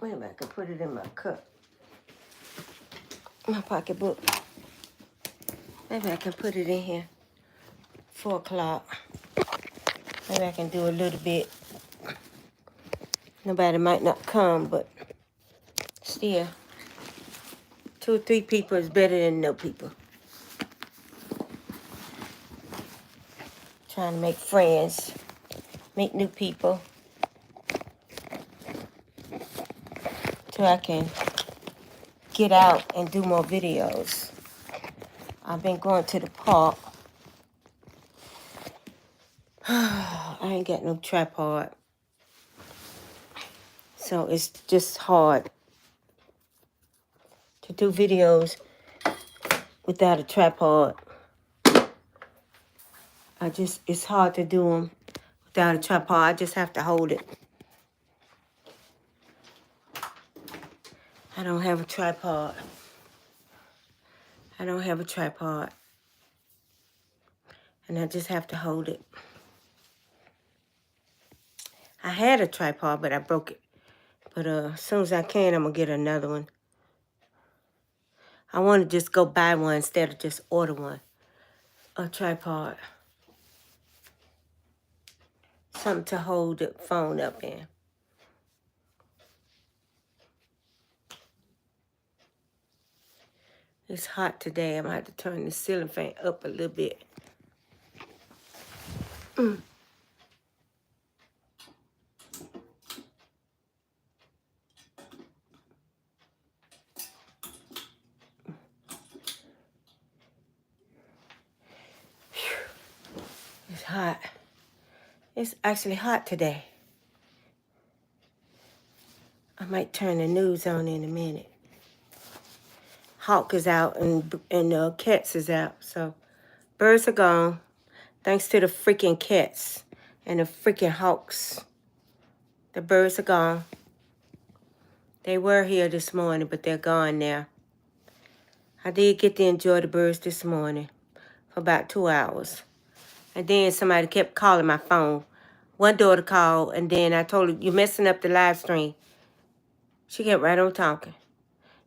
Wait a minute, I can put it in my cup. My pocketbook. Maybe I can put it in here. 4 o'clock. Maybe I can do a little bit. Nobody might not come, but still, 2 or 3 people is better than no people. Trying to make friends, meet new people, so I can get out and do more videos. I've been going to the park. I ain't got no tripod, so it's just hard to do videos without a tripod. It's hard to do them without a tripod. I just have to hold it. I don't have a tripod. I don't have a tripod. And I just have to hold it. I had a tripod, but I broke it. But as soon as I can, I'm going to get another one. I want to just go buy one instead of just order one. A tripod. Something to hold the phone up in. It's hot today. I'm going to have to turn the ceiling fan up a little bit. It's hot. It's actually hot today. I might turn the news on in a minute. Hawk is out and cats is out. So birds are gone. Thanks to the freaking cats and the freaking hawks. The birds are gone. They were here this morning, but they're gone now. I did get to enjoy the birds this morning for about 2 hours. And then somebody kept calling my phone. One daughter called, and then I told her, you're messing up the live stream. She kept right on talking.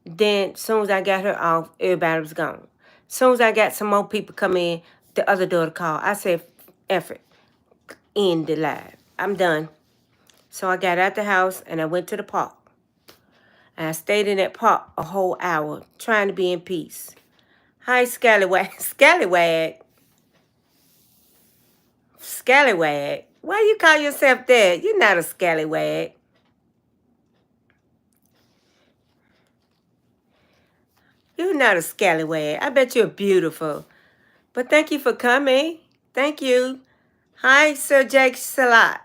Then, as soon as I got her off, everybody was gone. As soon as I got some more people come in, the other daughter called. I said, F it, end the live. I'm done. So I got out the house, and I went to the park. And I stayed in that park a whole hour, trying to be in peace. Hi, Scallywag. Scallywag. Scallywag. Why you call yourself that? You're not a scallywag. You're not a scallywag. I bet you're beautiful. But thank you for coming. Thank you. Hi, Sir Jake Salat.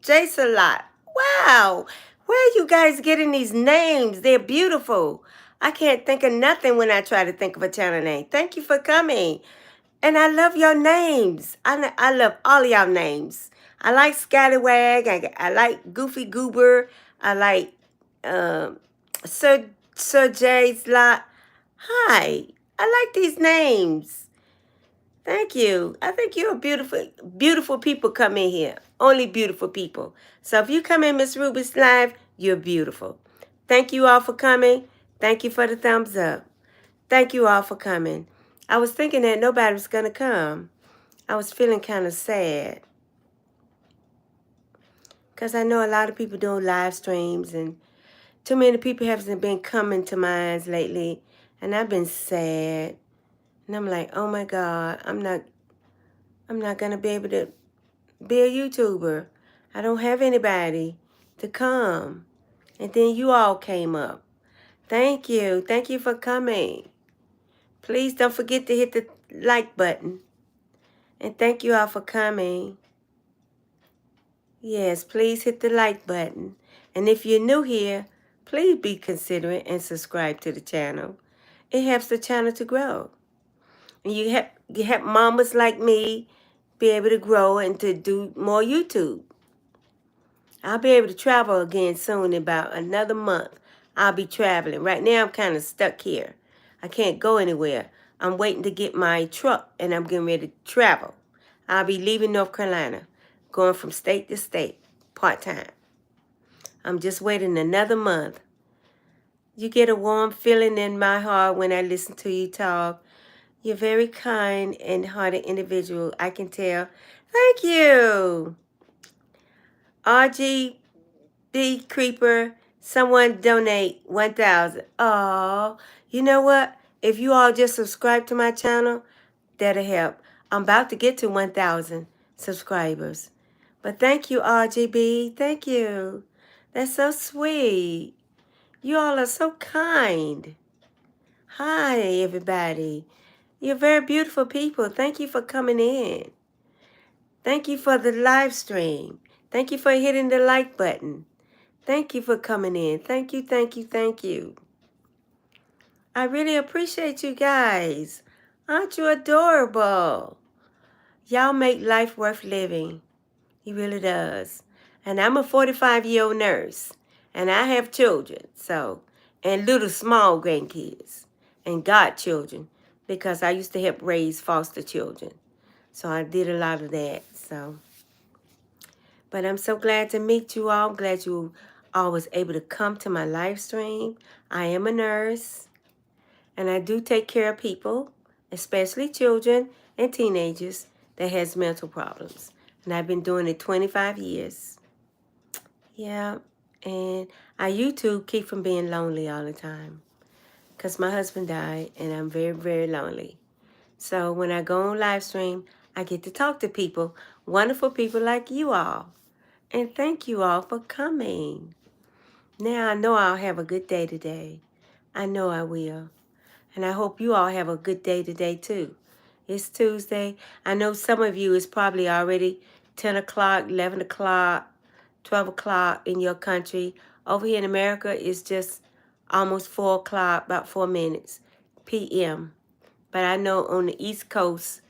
Jay Salat. Wow. Where are you guys getting these names? They're beautiful. I can't think of nothing when I try to think of a channel name. Thank you for coming. And I love your names. I love all of y'all names. I like Scallywag. I like Goofy Goober. I like Sir Jay's Lot. Hi. I like these names. Thank you. I think you're beautiful people come in here. Only beautiful people. So if you come in Miss Ruby's live, you're beautiful. Thank you all for coming. Thank you for the thumbs up. Thank you all for coming. I was thinking that nobody was going to come. I was feeling kind of sad. Because I know a lot of people doing live streams and too many people haven't been coming to mine lately. And I've been sad. And I'm like, oh my God, I'm not going to be able to be a YouTuber. I don't have anybody to come. And then you all came up. Thank you. Thank you for coming. Please don't forget to hit the like button. And thank you all for coming. Yes, please hit the like button. And if you're new here, please be considerate and subscribe to the channel. It helps the channel to grow. And you help mamas like me be able to grow and to do more YouTube. I'll be able to travel again soon. In about another month, I'll be traveling. Right now, I'm kind of stuck here. I can't go anywhere. I'm waiting to get my truck, and I'm getting ready to travel. I'll be leaving North Carolina, going from state to state, part-time. I'm just waiting another month, You get a warm feeling in my heart when I listen to you talk. You're very kind and hearted individual. I can tell. Thank you. RGB Creeper, someone donate 1,000. Oh, you know what? If you all just subscribe to my channel, that'll help. I'm about to get to 1,000 subscribers. But thank you, RGB. Thank you. That's so sweet. You all are so kind. Hi, everybody. You're very beautiful people. Thank you for coming in. Thank you for the live stream. Thank you for hitting the like button. Thank you for coming in. Thank you, thank you, thank you. I really appreciate you guys. Aren't you adorable? Y'all make life worth living. He really does. And I'm a 45-year-old nurse. And I have children, and little small grandkids and godchildren because I used to help raise foster children. So I did a lot of that. But I'm so glad to meet you all. I'm glad you all was able to come to my live stream. I am a nurse, and I do take care of people, especially children and teenagers that has mental problems. And I've been doing it 25 years. Yeah, and I YouTube keep from being lonely all the time because my husband died, and I'm very, very lonely. So when I go on live stream, I get to talk to people, wonderful people like you all. And thank you all for coming. Now I know I'll have a good day today. I know I will. And I hope you all have a good day today too. It's Tuesday. I know some of you is probably already 10 o'clock, 11 o'clock, 12 o'clock in your country. Over here in America, it's just almost 4 o'clock, about 4 minutes, p.m. But I know on the East Coast,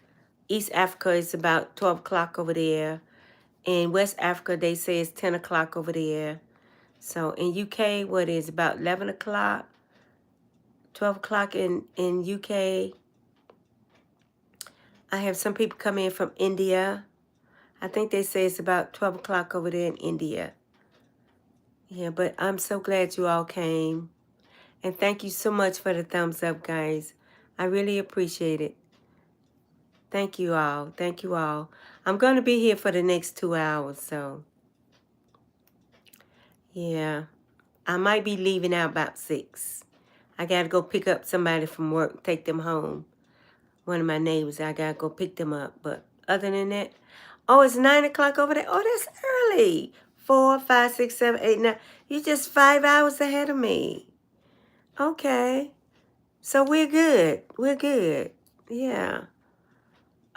East Africa, it's about 12 o'clock over there. In West Africa, they say it's 10 o'clock over there. So in UK, what is about 11 o'clock, 12 o'clock in UK. I have some people come in from India. I think they say it's about 12 o'clock over there in India. Yeah, but I'm so glad you all came. And thank you so much for the thumbs up, guys. I really appreciate it. Thank you all. Thank you all. I'm going to be here for the next 2 hours, so. Yeah. I might be leaving out about 6. I got to go pick up somebody from work, take them home. One of my neighbors, I got to go pick them up. But other than that, oh, it's 9 o'clock over there. Oh, that's early. 4, 5, 6, 7, 8, 9. You're just 5 hours ahead of me. Okay. So we're good. We're good. Yeah.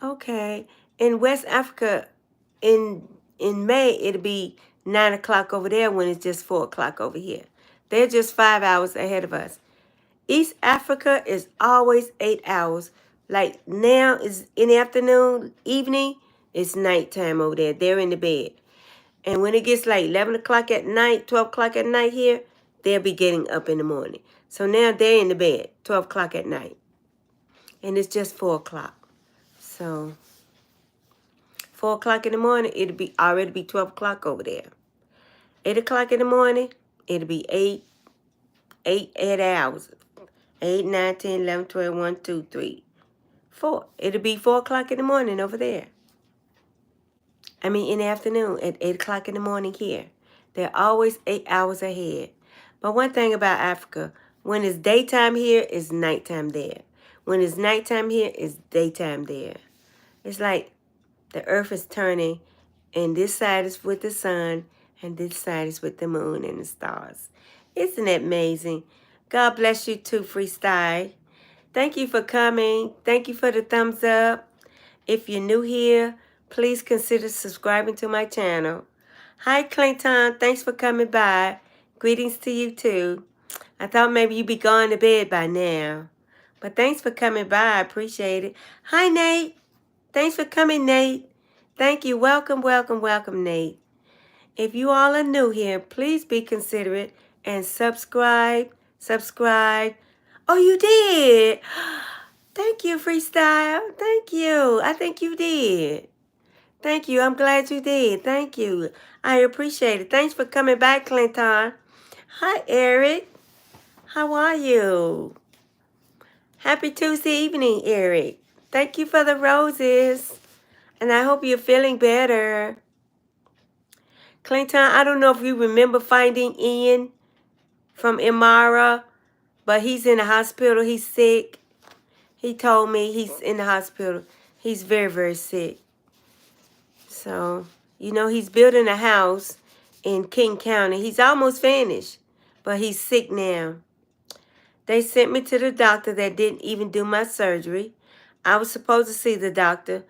Okay. In West Africa, in May, it'll be 9 o'clock over there when it's just 4 o'clock over here. They're just 5 hours ahead of us. East Africa is always 8 hours. Like now is in the afternoon, evening, it's nighttime over there. They're in the bed. And when it gets like 11 o'clock at night, 12 o'clock at night here, they'll be getting up in the morning. So now they're in the bed, 12 o'clock at night. And it's just 4 o'clock. So 4 o'clock in the morning, it'll be already be 12 o'clock over there. 8 o'clock in the morning, it'll be 8 hours. 8, 9, 10, 11, 12, 1, 2, 3, 4. It'll be 4 o'clock in the morning over there. I mean, in the afternoon at 8 o'clock in the morning here. They're always 8 hours ahead. But one thing about Africa, when it's daytime here, it's nighttime there. When it's nighttime here, it's daytime there. It's like the earth is turning, and this side is with the sun, and this side is with the moon and the stars. Isn't that amazing? God bless you too, Freestyle. Thank you for coming. Thank you for the thumbs up. If you're new here, please consider subscribing to my channel. Hi, Clinton. Thanks for coming by. Greetings to you too. I thought maybe you'd be going to bed by now. But thanks for coming by. I appreciate it. Hi, Nate. Thanks for coming, Nate. Thank you. Welcome, welcome, welcome, Nate. If you all are new here, please be considerate and subscribe. Oh, you did. Thank you, Freestyle. Thank you. I think you did. Thank you. I'm glad you did. Thank you. I appreciate it. Thanks for coming back, Clinton. Hi, Eric. How are you? Happy Tuesday evening, Eric. Thank you for the roses. And I hope you're feeling better. Clinton, I don't know if you remember finding Ian from Imara, but he's in the hospital. He's sick. He told me he's in the hospital. He's very, very sick. So, he's building a house in King County. He's almost finished, but he's sick now. They sent me to the doctor that didn't even do my surgery. I was supposed to see the doctor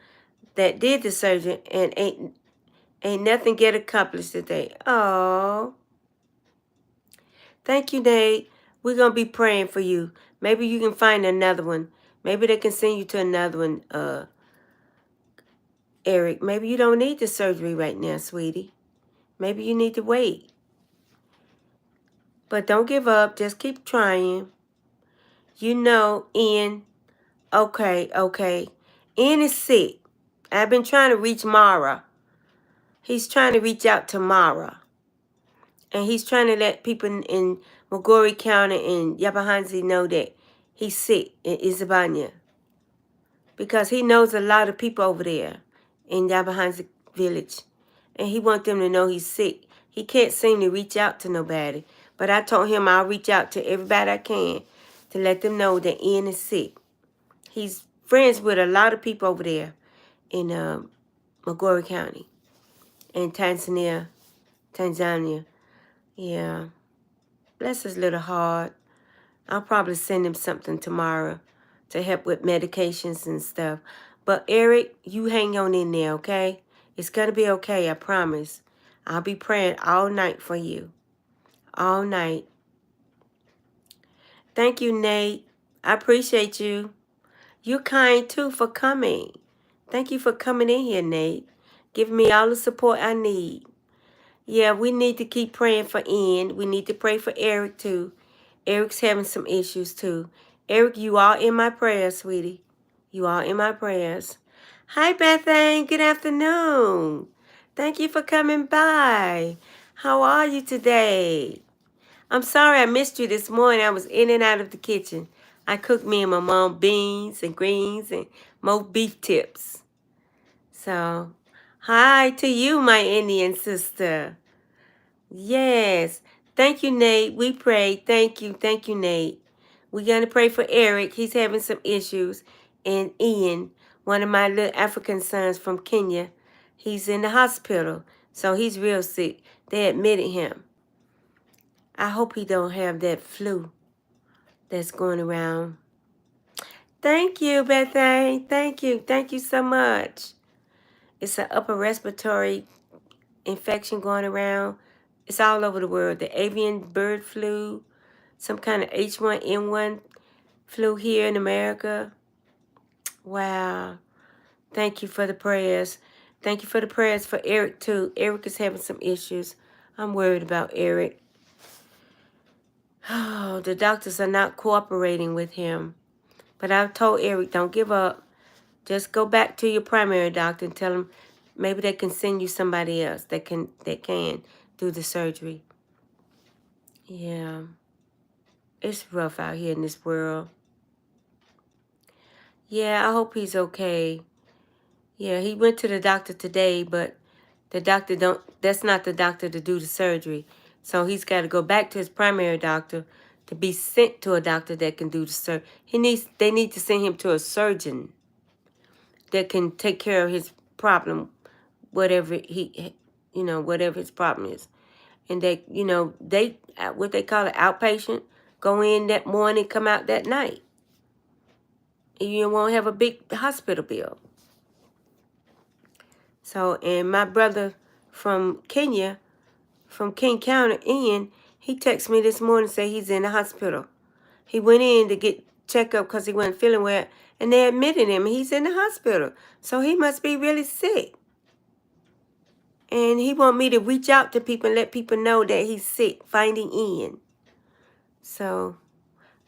that did the surgery, and ain't nothing get accomplished today. Oh, thank you, Nate. We're gonna be praying for you. Maybe you can find another one. Maybe they can send you to another one, Eric. Maybe you don't need the surgery right now, sweetie. Maybe you need to wait. But don't give up. Just keep trying. Ian. Okay. Ian is sick. I've been trying to reach Mara. He's trying to reach out to Mara. And he's trying to let people in Montgomery County and Yabahanzi know that he's sick in Isabanya. Because he knows a lot of people over there in Yabahanzi village. And he wants them to know he's sick. He can't seem to reach out to nobody. But I told him I'll reach out to everybody I can to let them know that Ian is sick. He's friends with a lot of people over there in Montgomery County in Tanzania. Yeah. Bless his little heart. I'll probably send him something tomorrow to help with medications and stuff. But Eric, you hang on in there, okay? It's going to be okay, I promise. I'll be praying all night for you. All night. Thank you, Nate. I appreciate you. You're kind, too, for coming. Thank you for coming in here, Nate. Giving me all the support I need. Yeah, we need to keep praying for Ian. We need to pray for Eric, too. Eric's having some issues, too. Eric, you are in my prayers, sweetie. You are in my prayers. Hi, Bethany. Good afternoon. Thank you for coming by. How are you today? I'm sorry I missed you this morning. I was in and out of the kitchen. I cooked me and my mom beans and greens and more beef tips. So, hi to you, my Indian sister. Yes. Thank you, Nate. We pray. Thank you, Nate. We're going to pray for Eric. He's having some issues. And Ian, one of my little African sons from Kenya, he's in the hospital. So he's real sick. They admitted him. I hope he don't have that flu that's going around. Thank you, Bethany. Thank you. Thank you so much. It's an upper respiratory infection going around. It's all over the world. The avian bird flu, some kind of H1N1 flu here in America. Wow. Thank you for the prayers. Thank you for the prayers for Eric, too. Eric is having some issues. I'm worried about Eric. Oh, the doctors are not cooperating with him. But I've told Eric, don't give up. Just go back to your primary doctor and tell him maybe they can send you somebody else that can do the surgery. Yeah. It's rough out here in this world. Yeah, I hope he's okay. Yeah, he went to the doctor today, but the doctor that's not the doctor to do the surgery. So he's got to go back to his primary doctor to be sent to a doctor that can do the surgery. They need to send him to a surgeon that can take care of his problem, whatever whatever his problem is. And they what they call it, outpatient, go in that morning, come out that night. You won't have a big hospital bill. So, and my brother from Kenya, from King County, Ian, he texted me this morning and said he's in the hospital. He went in to get checked up because he wasn't feeling well, and they admitted him, and he's in the hospital. So he must be really sick. And he want me to reach out to people and let people know that he's sick, finding Ian. So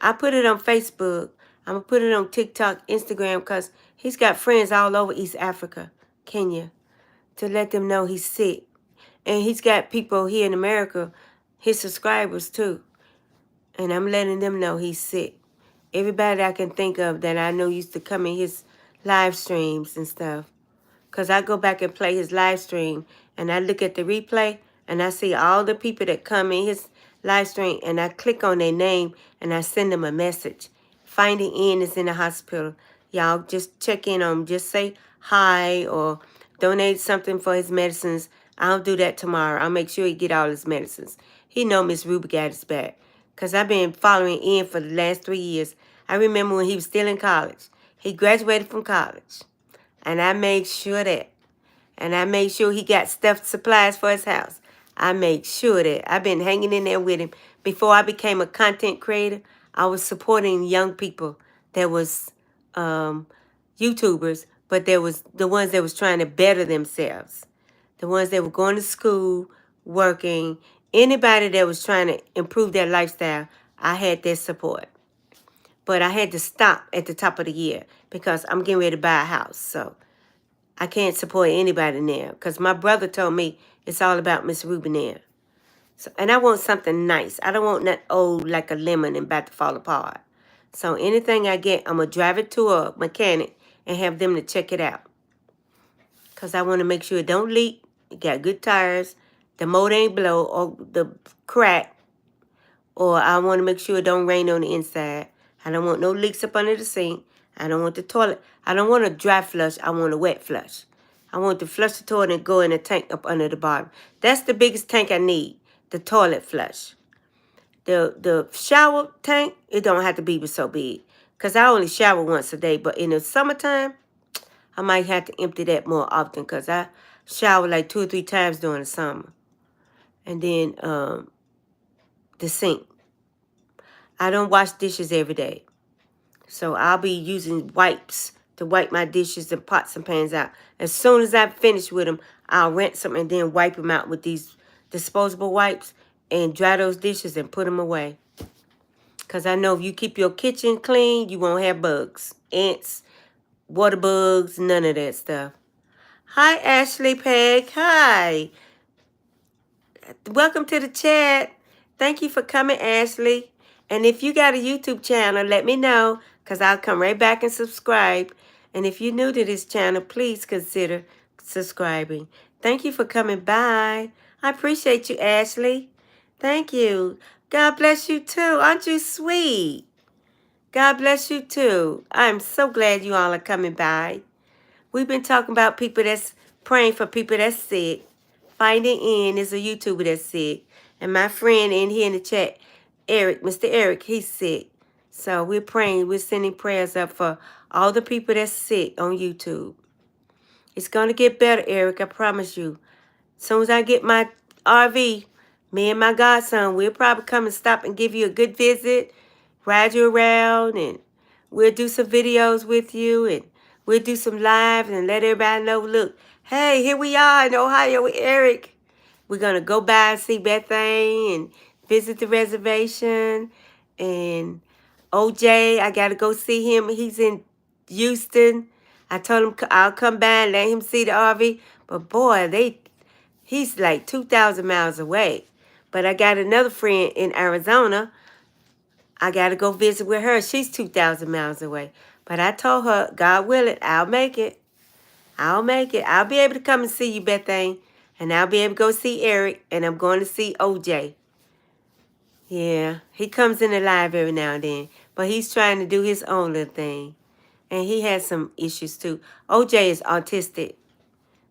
I put it on Facebook. I'm going to put it on TikTok, Instagram, because he's got friends all over East Africa, Kenya, to let them know he's sick. And he's got people here in America, his subscribers too. And I'm letting them know he's sick. Everybody I can think of that I know used to come in his live streams and stuff. Because I go back and play his live stream and I look at the replay and I see all the people that come in his live stream and I click on their name and I send them a message. Finding Ian is in the hospital. Y'all just check in on him. Just say hi or donate something for his medicines. I'll do that tomorrow. I'll make sure he get all his medicines. He know Miss Ruby got his back. Because I've been following Ian for the last 3 years. I remember when he was still in college. He graduated from college. And I made sure that. And I made sure he got stuffed supplies for his house. I made sure that. I've been hanging in there with him. Before I became a content creator, I was supporting young people that was YouTubers, but there was the ones that was trying to better themselves. The ones that were going to school, working, anybody that was trying to improve their lifestyle, I had their support. But I had to stop at the top of the year because I'm getting ready to buy a house. So I can't support anybody now because my brother told me it's all about Miss Ruby now. So, and I want something nice. I don't want that old like a lemon and about to fall apart. So anything I get, I'm going to drive it to a mechanic and have them to check it out. Because I want to make sure it don't leak. It got good tires. The motor ain't blow or the crack. Or I want to make sure it don't rain on the inside. I don't want no leaks up under the sink. I don't want the toilet. I don't want a dry flush. I want a wet flush. I want to flush the toilet and go in a tank up under the bottom. That's the biggest tank I need, the toilet flush. The shower tank, it don't have to be so big. Because I only shower once a day. But in the summertime, I might have to empty that more often because I shower like 2 or 3 times during the summer. And then the sink. I don't wash dishes every day. So I'll be using wipes to wipe my dishes and pots and pans out. As soon as I finish with them, I'll rinse them and then wipe them out with these disposable wipes and dry those dishes and put them away. Because I know if you keep your kitchen clean, you won't have bugs. Ants, water bugs, none of that stuff. Hi, Ashley Peg. Hi. Welcome to the chat. Thank you for coming, Ashley. And if you got a YouTube channel, let me know because I'll come right back and subscribe. And if you're new to this channel, please consider subscribing. Thank you for coming by. I appreciate you, Ashley. Thank you. God bless you too. Aren't you sweet? God bless you too. I'm so glad you all are coming by. We've been talking about people that's praying for people that's sick. Finding Ian is a YouTuber that's sick. And my friend in here in the chat, Eric, Mr. Eric, he's sick. So we're praying, we're sending prayers up for all the people that's sick on YouTube. It's going to get better, Eric, I promise you. As soon as I get my RV, me and my godson, we'll probably come and stop and give you a good visit, ride you around, and we'll do some videos with you, and we'll do some lives and let everybody know, look, hey, here we are in Ohio with Eric. We're going to go by and see Bethany and visit the reservation. And OJ, I got to go see him. He's in Houston. I told him I'll come by and let him see the RV. But boy, he's like 2,000 miles away. But I got another friend in Arizona. I got to go visit with her. She's 2,000 miles away. But I told her, God willing, I'll make it. I'll make it. I'll be able to come and see you, Bethany. And I'll be able to go see Eric. And I'm going to see OJ. Yeah, he comes in the live every now and then. But he's trying to do his own little thing. And he has some issues too. OJ is autistic.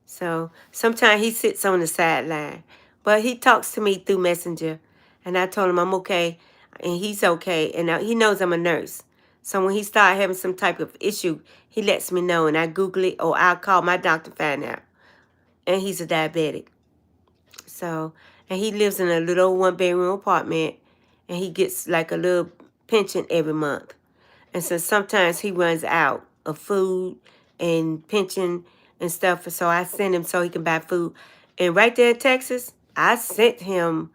So sometimes he sits on the sideline. But he talks to me through Messenger. And I told him I'm okay. And he's okay. And he knows I'm a nurse. So when he starts having some type of issue, he lets me know. And I Google it or I'll call my doctor to find out. And he's a diabetic. So, and he lives in a little 1-bedroom apartment. And he gets like a little pension every month. And so sometimes he runs out of food and pension and stuff. So I send him so he can buy food. And right there in Texas, I sent him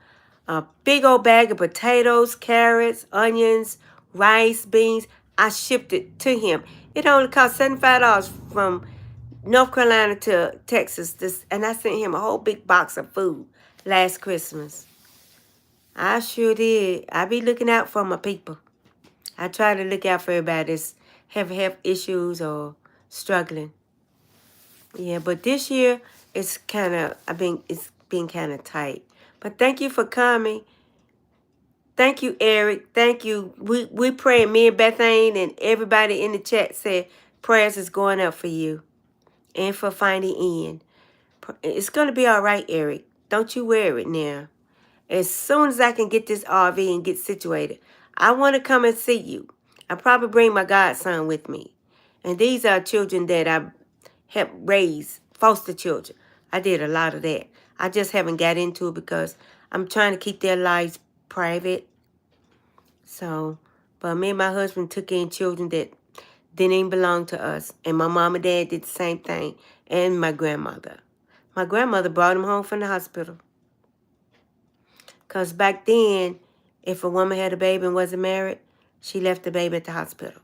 a big old bag of potatoes, carrots, onions, rice, beans. I shipped it to him. It only cost $75 from North Carolina to Texas. And I sent him a whole big box of food last Christmas. I sure did. I be looking out for my people. I try to look out for everybody that's have health issues or struggling. Yeah, but this year it's kind of it's been kind of tight. But thank you for coming. Thank you, Eric. Thank you. We praying. Me and Bethane and everybody in the chat said prayers is going up for you and for finding Ian. It's gonna be all right, Eric. Don't you worry now. As soon as I can get this RV and get situated, I want to come and see you. I probably bring my godson with me. And these are children that I helped raise, foster children. I did a lot of that. I just haven't got into it because I'm trying to keep their lives private. So, but me and my husband took in children that didn't even belong to us. And my mom and dad did the same thing. And my grandmother. My grandmother brought him home from the hospital. Because back then, if a woman had a baby and wasn't married, she left the baby at the hospital.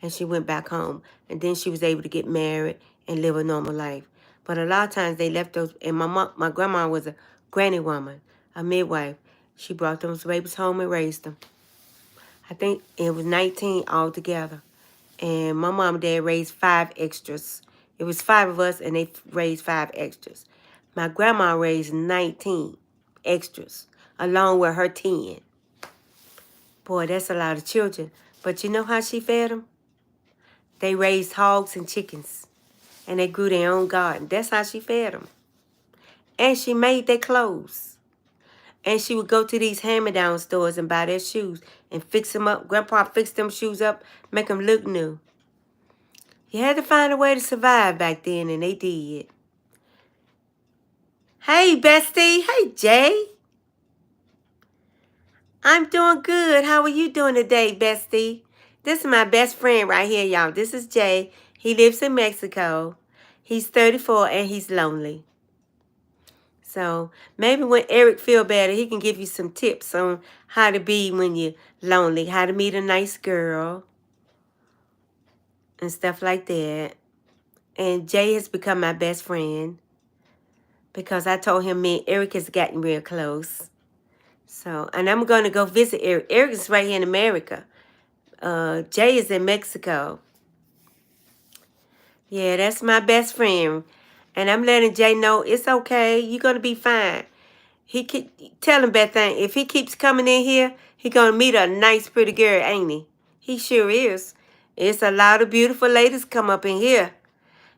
And she went back home. And then she was able to get married and live a normal life. But a lot of times they left those, and my grandma was a granny woman, a midwife. She brought those babies home and raised them. I think it was 19 altogether. And my mom and dad raised 5 extras. It was 5 of us, and they raised 5 extras. My grandma raised 19 extras, along with her 10. Boy, that's a lot of children. But you know how she fed them? They raised hogs and chickens, and they grew their own garden. That's how she fed them. And she made their clothes. And she would go to these hand-me-down stores and buy their shoes and fix them up. Grandpa fixed them shoes up, make them look new. You had to find a way to survive back then, and they did. Hey, bestie. Hey, Jay. I'm doing good. How are you doing today, bestie? This is my best friend right here, y'all. This is Jay. He lives in Mexico. He's 34 and he's lonely. So maybe when Eric feel better, he can give you some tips on how to be when you're lonely, how to meet a nice girl and stuff like that. And Jay has become my best friend because I told him me and Eric has gotten real close. So, and I'm going to go visit Eric. Eric is right here in America. Jay is in Mexico. Yeah, that's my best friend. And I'm letting Jay know it's okay. You're going to be fine. Tell him, Bethany, if he keeps coming in here, he going to meet a nice, pretty girl, ain't he? He sure is. It's a lot of beautiful ladies come up in here.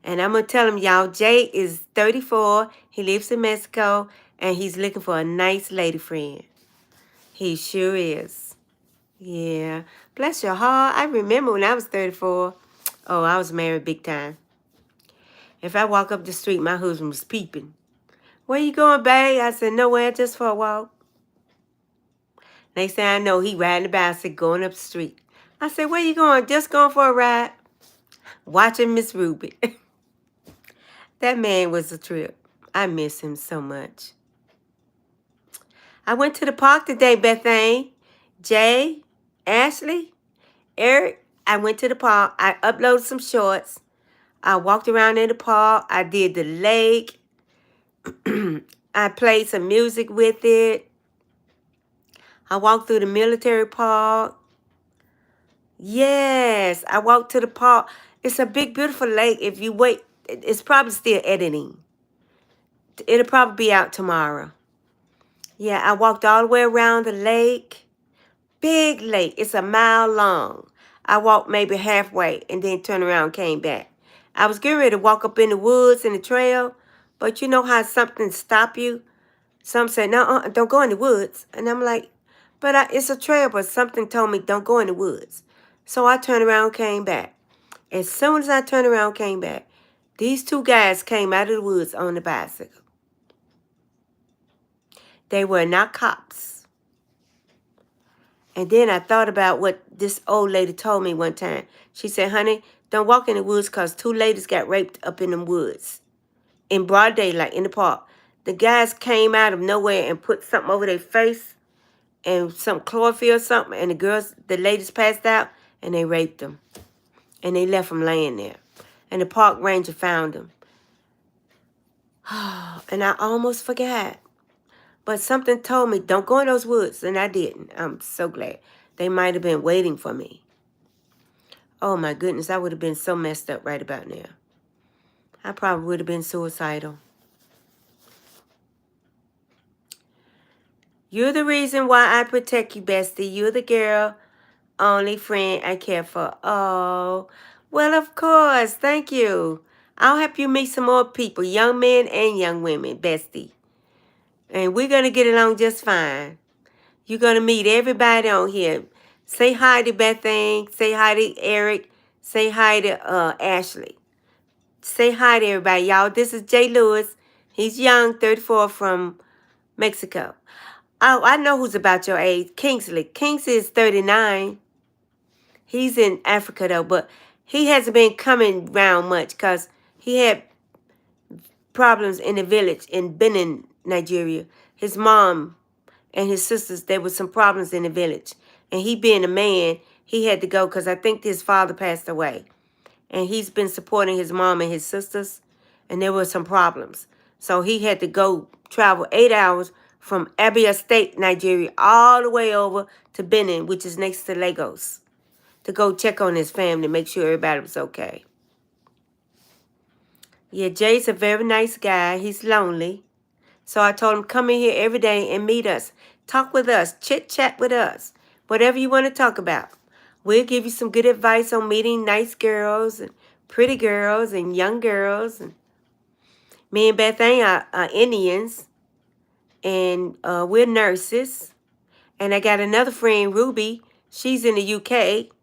And I'm going to tell him, y'all, Jay is 34. He lives in Mexico. And he's looking for a nice lady friend. He sure is. Yeah. Bless your heart. I remember when I was 34. Oh, I was married big time. If I walk up the street, my husband was peeping. Where you going, babe? I said, nowhere, just for a walk. Next thing I know, he riding the bicycle going up the street. I said, where you going? Just going for a ride. Watching Miss Ruby. That man was a trip. I miss him so much. I went to the park today, Bethane. Jay, Ashley, Eric, I went to the park. I uploaded some shorts. I walked around in the park. I did the lake. I played some music with it. I walked through the military park. Yes, I walked to the park. It's a big, beautiful lake. If you wait, it's probably still editing. It'll probably be out tomorrow. Yeah, I walked all the way around the lake. Big lake. It's a mile long. I walked maybe halfway and then turned around and came back. I was getting ready to walk up in the woods in the trail, but you know how something stop you? Some say, no, don't go in the woods. And I'm like, but it's a trail, but something told me don't go in the woods. So I turned around and came back. As soon as I turned around and came back, these 2 guys came out of the woods on the bicycle. They were not cops. And then I thought about what this old lady told me one time. She said, honey, don't walk in the woods because 2 ladies got raped up in the woods. In broad daylight, in the park. The guys came out of nowhere and put something over their face and some chlorophyll or something. And the ladies passed out and they raped them. And they left them laying there. And the park ranger found them. And I almost forgot. But something told me, don't go in those woods, and I didn't. I'm so glad. They might have been waiting for me. Oh my goodness, I would have been so messed up right about now. I probably would have been suicidal. You're the reason why I protect you, bestie. You're the girl, only friend I care for. Oh, well, of course. Thank you. I'll help you meet some more people, young men and young women, bestie. And we're going to get along just fine. You're going to meet everybody on here. Say hi to Bethany. Say hi to Eric. Say hi to Ashley. Say hi to everybody, y'all. This is Jay Lewis. He's young, 34, from Mexico. Oh, I know who's about your age. Kingsley. Kingsley is 39. He's in Africa, though, but he hasn't been coming around much because he had problems in the village in Benin, Nigeria. His mom and his sisters, there was some problems in the village. And he being a man, he had to go because I think his father passed away. And he's been supporting his mom and his sisters, and there were some problems. So he had to go travel 8 hours from Abia State, Nigeria, all the way over to Benin, which is next to Lagos, to go check on his family, make sure everybody was okay. Yeah, Jay's a very nice guy. He's lonely. So I told him, come in here every day and meet us. Talk with us. Chit-chat with us. Whatever you want to talk about. We'll give you some good advice on meeting nice girls and pretty girls and young girls. And me and Bethany are Indians, and we're nurses. And I got another friend, Ruby. She's in the UK.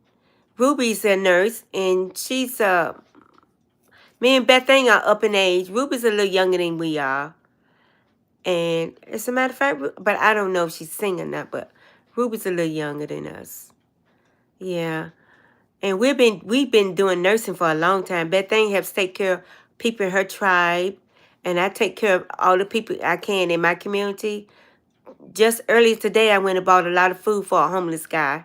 Ruby's a nurse, and she's me and Bethany are up in age. Ruby's a little younger than we are. And as a matter of fact, but I don't know if she's singing or not, but Ruby's a little younger than us. Yeah. And we've been doing nursing for a long time. Bethany helps take care of people in her tribe, and I take care of all the people I can in my community. Just earlier today, I went and bought a lot of food for a homeless guy.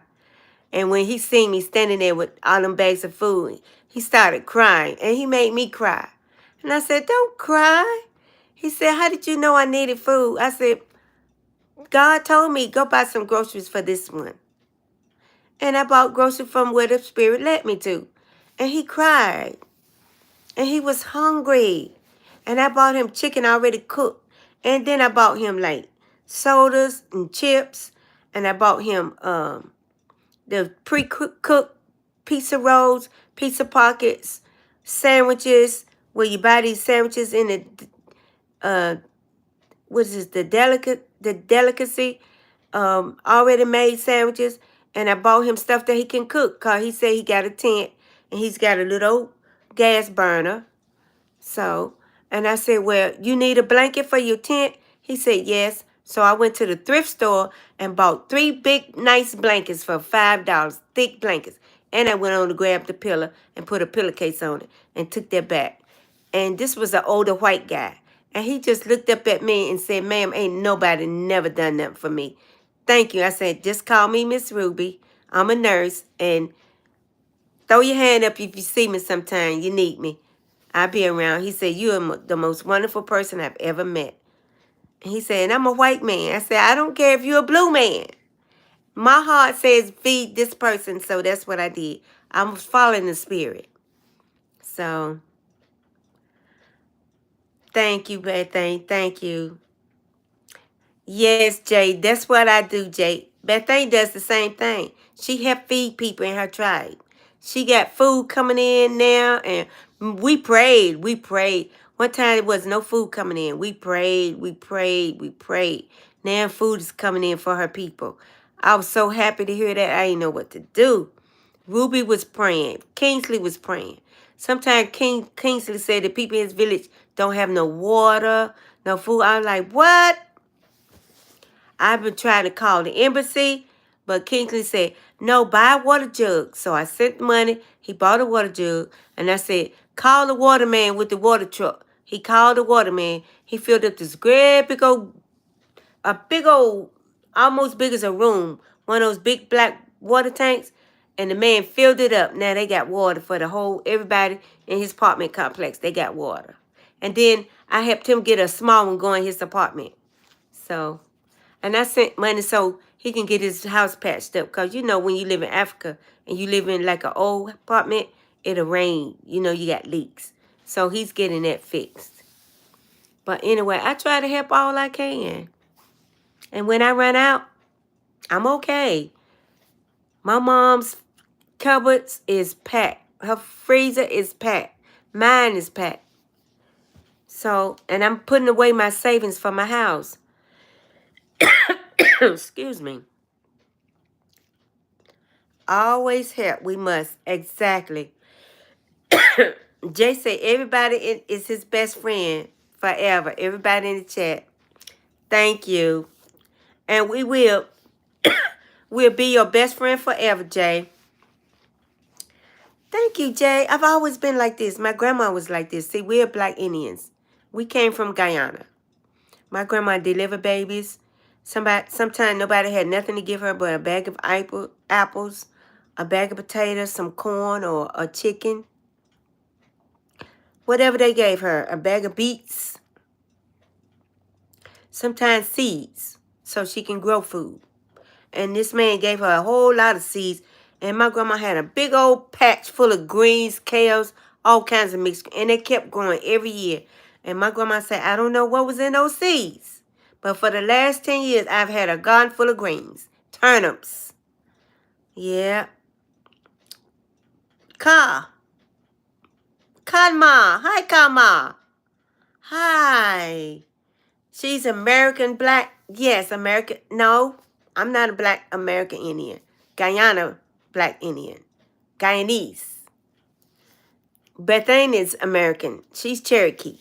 And when he seen me standing there with all them bags of food, he started crying, and he made me cry. And I said, don't cry. He said, how did you know I needed food? I said, God told me, go buy some groceries for this one. And I bought groceries from where the Spirit led me to. And he cried. And he was hungry. And I bought him chicken already cooked. And then I bought him like sodas and chips. And I bought him the pre-cooked pizza rolls, pizza pockets, sandwiches, where you buy these sandwiches in the what is this, the delicacy, already made sandwiches. And I bought him stuff that he can cook, because he said he got a tent and he's got a little gas burner. So, and I said, well, you need a blanket for your tent? He said, yes. So I went to the thrift store and bought 3 big, nice blankets for $5, thick blankets. And I went on to grab the pillow and put a pillowcase on it and took that back. And this was an older white guy. And he just looked up at me and said, ma'am, ain't nobody never done nothing for me. Thank you. I said, just call me Miss Ruby. I'm a nurse. And throw your hand up if you see me sometime. You need me. I'll be around. He said, you are the most wonderful person I've ever met. And he said, and I'm a white man. I said, I don't care if you're a blue man. My heart says feed this person, so that's what I did. I was following the Spirit. So, thank you, Bethany. Thank you. Yes, Jay, that's what I do, Jay. Bethany does the same thing. She help feed people in her tribe. She got food coming in now, and we prayed. We prayed. One time there was no food coming in. We prayed. We prayed. We prayed. Now food is coming in for her people. I was so happy to hear that. I didn't know what to do. Ruby was praying. Kingsley was praying. Sometimes Kingsley said the people in his village don't have no water, no food. I was like, what? I've been trying to call the embassy, but Kingsley said, no, buy a water jug. So I sent money. He bought a water jug. And I said, call the waterman with the water truck. He called the waterman. He filled up this great big old, almost big as a room, one of those big black water tanks. And the man filled it up. Now they got water for the whole, everybody in his apartment complex. They got water. And then I helped him get a small one going in his apartment. So And I sent money so he can get his house patched up. Because, you know, when you live in Africa and you live in like an old apartment, it'll rain. You know, you got leaks. So he's getting that fixed. But anyway, I try to help all I can. And when I run out, I'm okay. My mom's cupboards is packed. Her freezer is packed. Mine is packed. So, and I'm putting away my savings for my house. Excuse me. Always help. We must. Exactly. Jay said everybody is his best friend forever. Everybody in the chat. Thank you. And we will we'll be your best friend forever, Jay. Thank you, Jay. I've always been like this. My grandma was like this. See, we're Black Indians. We came from Guyana. My grandma delivered babies. Sometimes nobody had nothing to give her but a bag of apples, a bag of potatoes, some corn, or a chicken. Whatever they gave her, a bag of beets. Sometimes seeds, so she can grow food. And this man gave her a whole lot of seeds. And my grandma had a big old patch full of greens, kales, all kinds of mixed. And they kept growing every year. And my grandma said, I don't know what was in those seeds. But for the last 10 years, I've had a garden full of greens. Turnips. Yeah. Ka. Kanma. Hi, Kama. Hi. She's American Black. Yes, American. No, I'm not a Black American Indian. Guyana Black Indian. Guyanese. Bethane is American. She's Cherokee.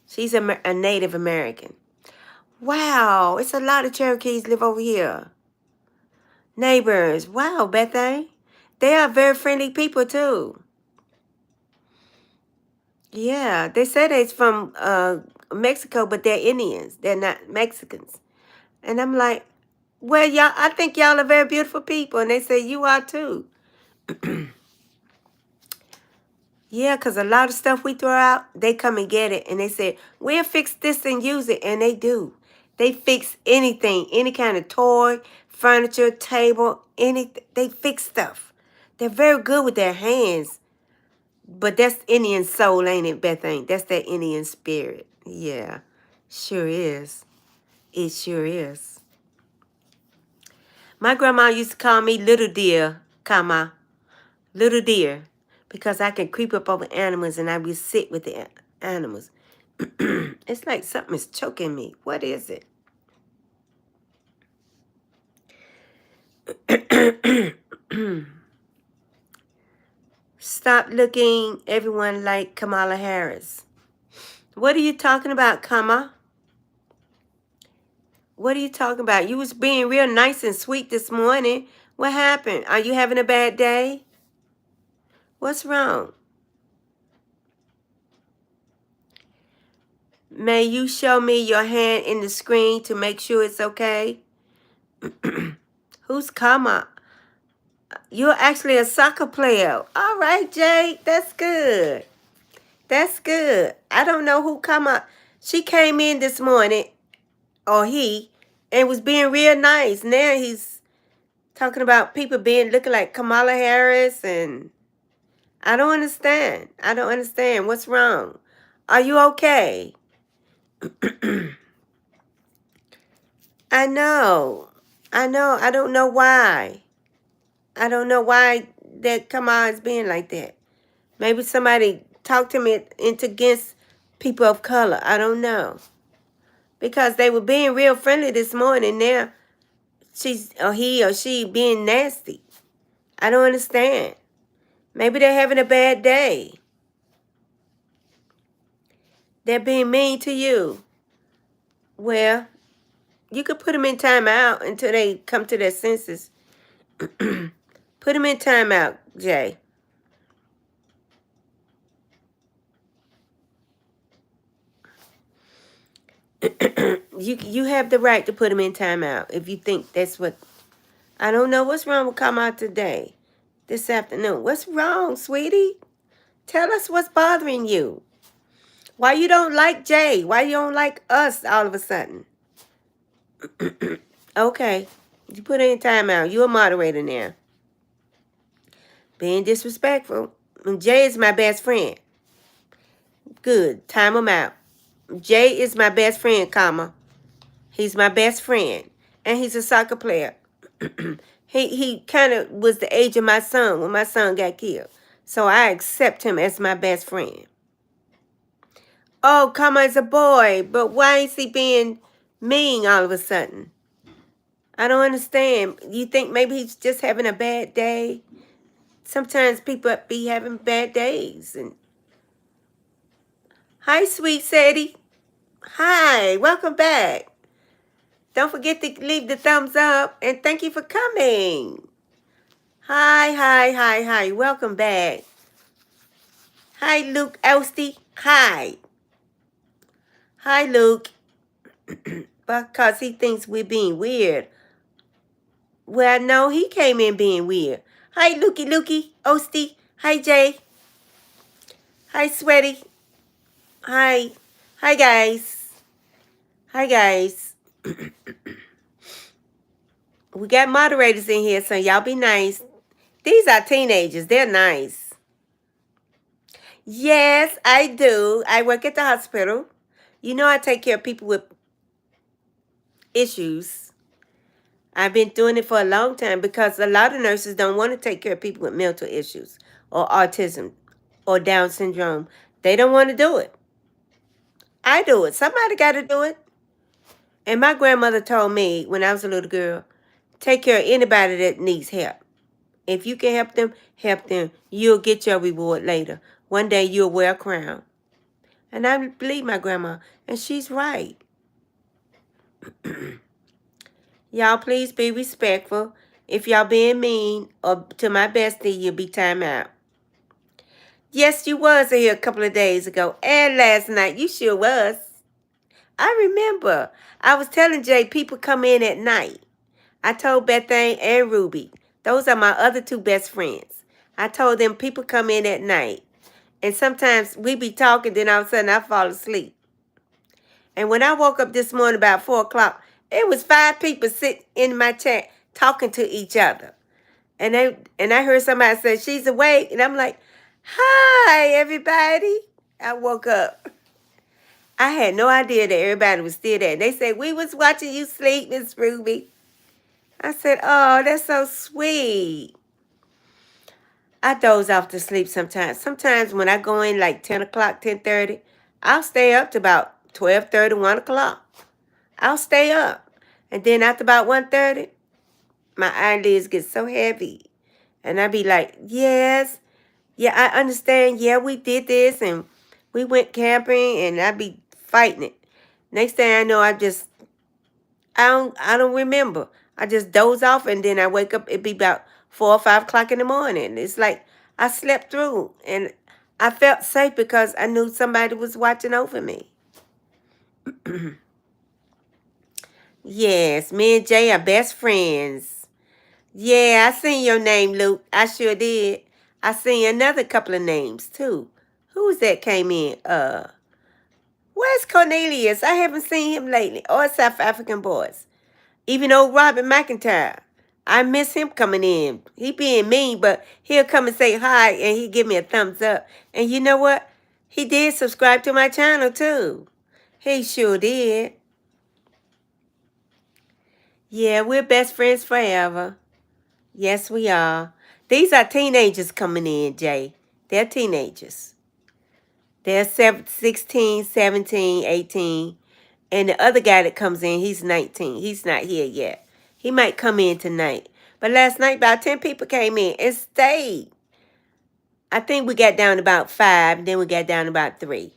She's a Native American. Wow, it's a lot of Cherokees live over here. Neighbors. Wow, Bethane. They are very friendly people too. Yeah, they said it's from Mexico, but they're Indians. They're not Mexicans. And I'm like, well, y'all, I think y'all are very beautiful people. And they say, you are too. Yeah, because a lot of stuff we throw out, they come and get it. And they say, we'll fix this and use it. And they do. They fix anything, any kind of toy, furniture, table, anything. They fix stuff. They're very good with their hands. But that's Indian soul, ain't it, Bethany? That's that Indian spirit. Yeah, sure is. It sure is. My grandma used to call me Little Deer, Kama. Little Deer. Because I can creep up over animals and I will sit with the animals. It's like something is choking me. What is it? Stop looking everyone like Kamala Harris. What are you talking about, Kama? What are you talking about? You was being real nice and sweet this morning. What happened? Are you having a bad day? What's wrong? May you show me your hand in the screen to make sure it's okay? Who's Kama? You're actually a soccer player. All right, Jay. That's good. That's good. I don't know who Kama. She came in this morning, or he, and was being real nice. Now he's talking about people looking like Kamala Harris, and I don't understand. I don't understand. What's wrong? Are you okay? I know. I know. I don't know why. I don't know why that Kamala is being like that. Maybe somebody talked him into against people of color. I don't know. Because they were being real friendly this morning. Now he or she being nasty. I don't understand. Maybe they're having a bad day. They're being mean to you. Well, you could put them in timeout until they come to their senses. Put them in timeout, Jay. You have the right to put them in timeout if you think that's what. I don't know what's wrong with Kama today, this afternoon. What's wrong, sweetie? Tell us what's bothering you. Why you don't like Jay? Why you don't like us all of a sudden? Okay. You put in timeout. You a moderator now. Being disrespectful. And Jay is my best friend. Good. Time him out. Jay is my best friend, comma. He's my best friend. And he's a soccer player. he kind of was the age of my son when my son got killed. So I accept him as my best friend. Oh, comma is a boy, but why is he being mean all of a sudden? I don't understand. You think maybe he's just having a bad day? Sometimes people be having bad days. And hi, sweet Sadie. Hi, welcome back. Don't forget to leave the thumbs up and thank you for coming. Hi. Welcome back. Hi, Luke Elsty. Hi. Hi, Luke. Because he thinks we're being weird. Well, no, he came in being weird. Hi, Lukey, Osty. Hi, Jay. Hi, Sweaty. Hi. Hi, guys. Hi, guys. We got moderators in here, so y'all be nice. These are teenagers. They're nice. Yes, I do. I work at the hospital. You know I take care of people with issues. I've been doing it for a long time because a lot of nurses don't want to take care of people with mental issues or autism or Down syndrome. They don't want to do it. I do it. Somebody got to do it. And my grandmother told me when I was a little girl, take care of anybody that needs help. If you can help them, help them. You'll get your reward later. One day you'll wear a crown. And I believe my grandma, and she's right. Y'all please be respectful. If y'all being mean or to my bestie, you'll be time out. Yes, you was here a couple of days ago and last night. You sure was. I remember. I was telling Jay people come in at night. I told Bethany and Ruby. Those are my other two best friends. I told them people come in at night. And sometimes we be talking, then all of a sudden I fall asleep. And when I woke up this morning about 4 o'clock, it was 5 people sitting in my chat talking to each other. And I heard somebody say, she's awake. And I'm like, hi, everybody. I woke up. I had no idea that everybody was still there. They said, we was watching you sleep, Miss Ruby. I said, oh, that's so sweet. I doze off to sleep sometimes. Sometimes when I go in like 10 o'clock, 10:30, I'll stay up to about 12:30, 1 o'clock. I'll stay up. And then after about 1:30, my eyelids get so heavy. And I be like, yes, yeah, I understand. Yeah, we did this and we went camping and I be fighting it. Next thing I know, I don't remember. I just doze off and then I wake up, it be about 4 or 5 o'clock in the morning. It's like I slept through and I felt safe because I knew somebody was watching over me. Yes, me and Jay are best friends. Yeah, I seen your name, Luke. I sure did. I seen another couple of names too. Who's that came in? Where's Cornelius? I haven't seen him lately. Or South African boys. Even old Robin McIntyre. I miss him coming in. He being mean, but he'll come and say hi and he give me a thumbs up. And you know what? He did subscribe to my channel too. He sure did. Yeah, we're best friends forever. Yes, we are. These are teenagers coming in, Jay. They're teenagers. They're 16, 17, 18. And the other guy that comes in, he's 19. He's not here yet. He might come in tonight. But last night, about 10 people came in and stayed. I think we got down to about 5, then we got down to about 3.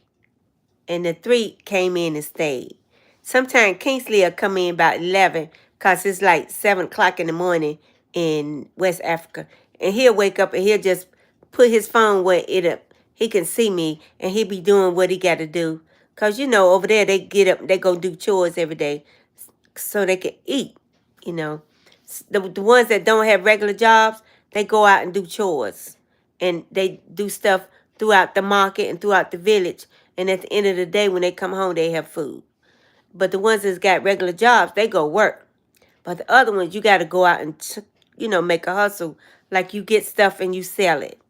And the 3 came in and stayed. Sometimes Kingsley will come in about 11 because it's like 7 o'clock in the morning in West Africa. And he'll wake up and he'll just put his phone where he can see me and he'll be doing what he got to do. Because, you know, over there they get up, they go do chores every day so they can eat, you know. The ones that don't have regular jobs, they go out and do chores. And they do stuff throughout the market and throughout the village. And at the end of the day, when they come home, they have food. But the ones that's got regular jobs, they go work. But the other ones, you got to go out and, make a hustle. Like you get stuff and you sell it.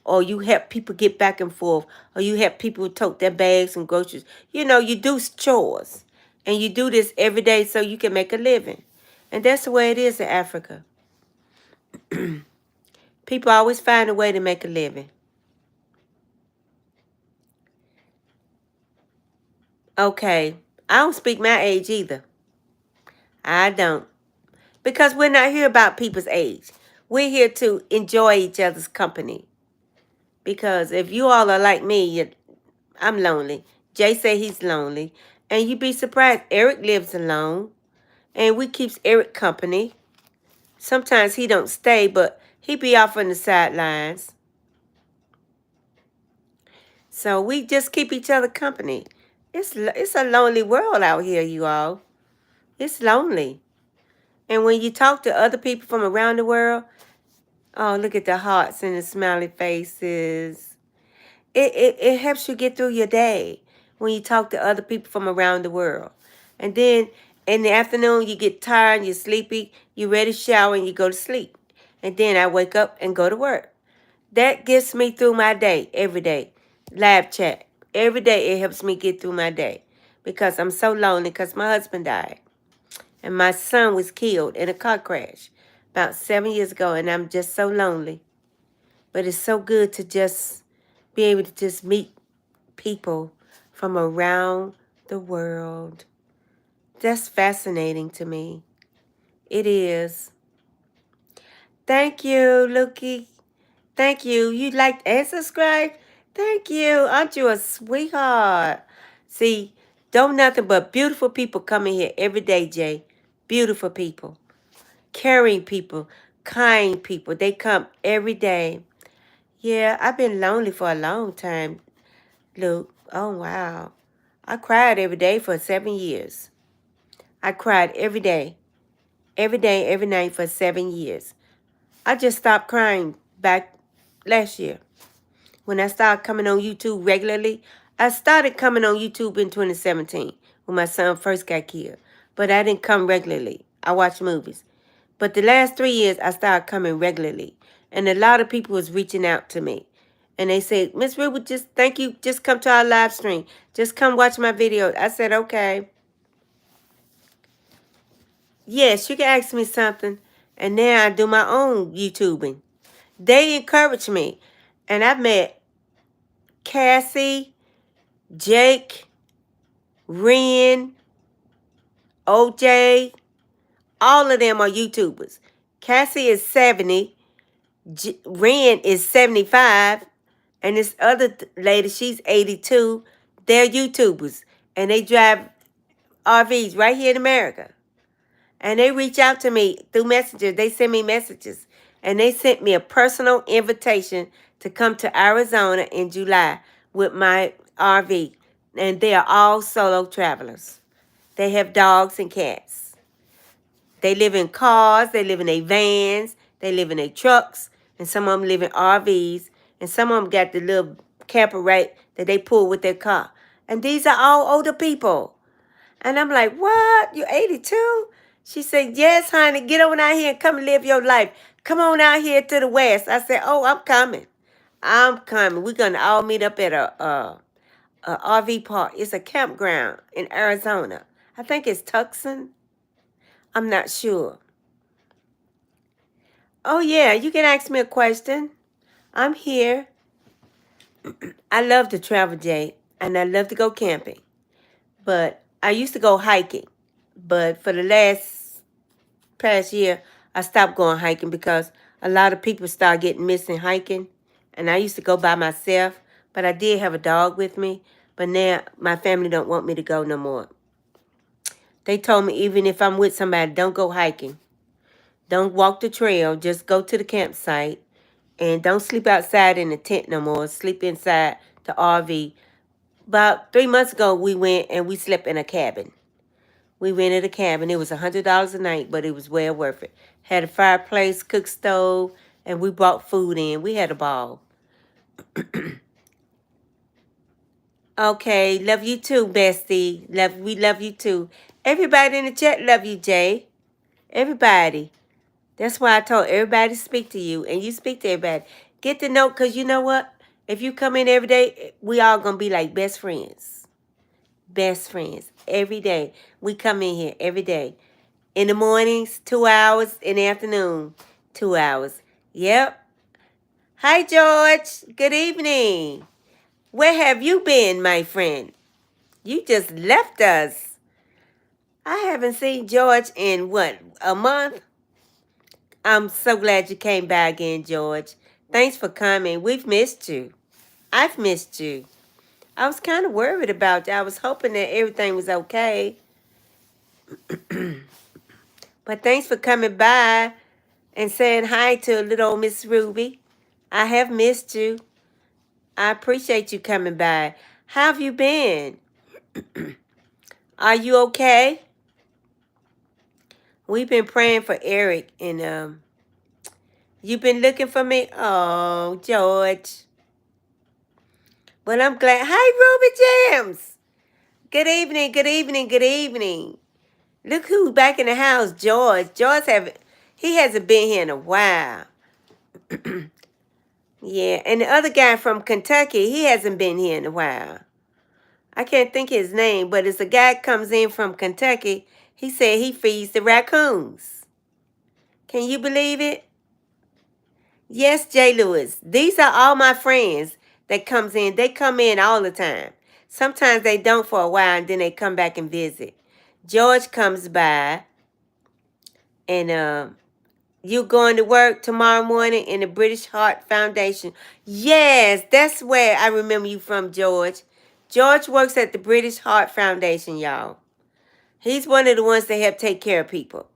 Or you help people get back and forth. Or you help people tote their bags and groceries. You do chores. And you do this every day so you can make a living. And that's the way it is in Africa. People always find a way to make a living. Okay. I don't speak my age either. I don't. Because we're not here about people's age. We're here to enjoy each other's company. Because if you all are like me, I'm lonely. Jay said he's lonely. And you'd be surprised, Eric lives alone. And we keeps Eric company. Sometimes he don't stay, but he be off on the sidelines. So we just keep each other company. It's a lonely world out here, you all. It's lonely. And when you talk to other people from around the world, oh, look at the hearts and the smiley faces. It helps you get through your day when you talk to other people from around the world. And then in the afternoon, you get tired, you're sleepy, you're ready to shower, and you go to sleep. And then I wake up and go to work. That gets me through my day every day. Live chat. Every day it helps me get through my day because I'm so lonely because my husband died. And my son was killed in a car crash about 7 years ago, and I'm just so lonely. But it's so good to just be able to just meet people from around the world. That's fascinating to me. It is. Thank you, Lukey. Thank you. You liked and subscribed? Thank you. Aren't you a sweetheart? See, don't nothing but beautiful people come in here every day, Jay. Beautiful people. Caring people. Kind people. They come every day. Yeah, I've been lonely for a long time, Luke. Oh, wow. I cried every day for 7 years. I cried every day, every night for 7 years. I just stopped crying back last year. When I started coming on YouTube regularly, I started coming on YouTube in 2017 when my son first got killed. But I didn't come regularly. I watched movies. But the last 3 years, I started coming regularly. And a lot of people was reaching out to me. And they said, Miss Ruby, just thank you. Just come to our live stream. Just come watch my videos. I said, okay. Yes, you can ask me something. And then I do my own YouTubing. They encourage me. And I've met Cassie, Jake, Ren, OJ, all of them are YouTubers. Cassie is 70. Ren is 75. And this other lady, she's 82. They're YouTubers. And they drive RVs right here in America. And they reach out to me through Messenger. They send me messages. And they sent me a personal invitation to come to Arizona in July with my RV. And they are all solo travelers. They have dogs and cats. They live in cars. They live in their vans. They live in their trucks. And some of them live in RVs. And some of them got the little camper right that they pull with their car. And these are all older people. And I'm like, what? You're 82? She said, yes, honey, get on out here and come and live your life. Come on out here to the west. I said, oh, I'm coming. I'm coming. We're going to all meet up at a RV park. It's a campground in Arizona. I think it's Tucson. I'm not sure. Oh, yeah, you can ask me a question. I'm here. I love to travel, Jay, and I love to go camping. But I used to go hiking. But for the past year, I stopped going hiking because a lot of people start getting missing hiking. And I used to go by myself, but I did have a dog with me. But now my family don't want me to go no more. They told me even if I'm with somebody, don't go hiking. Don't walk the trail. Just go to the campsite. And don't sleep outside in the tent no more. Sleep inside the RV. About 3 months ago, we went and we slept in a cabin. We rented a cabin. It was $100 a night, but it was well worth it. Had a fireplace, cook stove, and we brought food in. We had a ball. Okay, love you too, bestie. We love you too. Everybody in the chat love you, Jay. Everybody. That's why I told everybody to speak to you, and you speak to everybody. Get to know, because you know what? If you come in every day, we all going to be like best friends. Best friends. Every day. We come in here every day. In the mornings, 2 hours. In the afternoon, 2 hours. Yep. Hi, George. Good evening. Where have you been, my friend? You just left us. I haven't seen George in what, a month? I'm so glad you came by again, George. Thanks for coming. We've missed you. I've missed you. I was kind of worried about you. I was hoping that everything was okay. But thanks for coming by and saying hi to little old Miss Ruby. I have missed you. I appreciate you coming by. How have you been? Are you okay? We've been praying for Eric, and you've been looking for me. Oh, George. But I'm glad. Hi, Ruby Jams. Good evening. Good evening. Good evening. Look who's back in the house, George. He hasn't been here in a while. Yeah, and the other guy from Kentucky, he hasn't been here in a while. I can't think his name, but it's a guy comes in from Kentucky. He said he feeds the raccoons. Can you believe it? Yes, Jay Lewis. These are all my friends that comes in. They come in all the time. Sometimes they don't for a while, and then they come back and visit. George comes by, and you going to work tomorrow morning in the British Heart Foundation. Yes, that's where I remember you from, George. George works at the British Heart Foundation, y'all. He's one of the ones that help take care of people.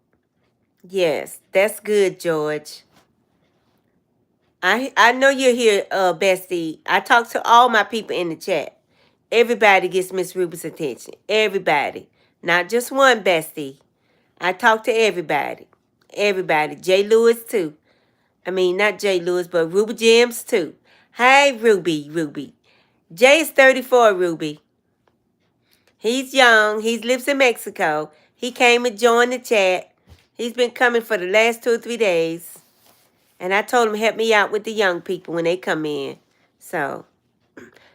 Yes, that's good, George. I know you're here, Bestie. I talk to all my people in the chat. Everybody gets Miss Ruby's attention. Everybody. Not just one, Bestie. I talk to everybody. Everybody. Jay Lewis, too. I mean, not Jay Lewis, but Ruby Gems, too. Hey, Ruby. Jay is 34, Ruby. He's young. He lives in Mexico. He came and joined the chat. He's been coming for the last 2 or 3 days. And I told him help me out with the young people when they come in. So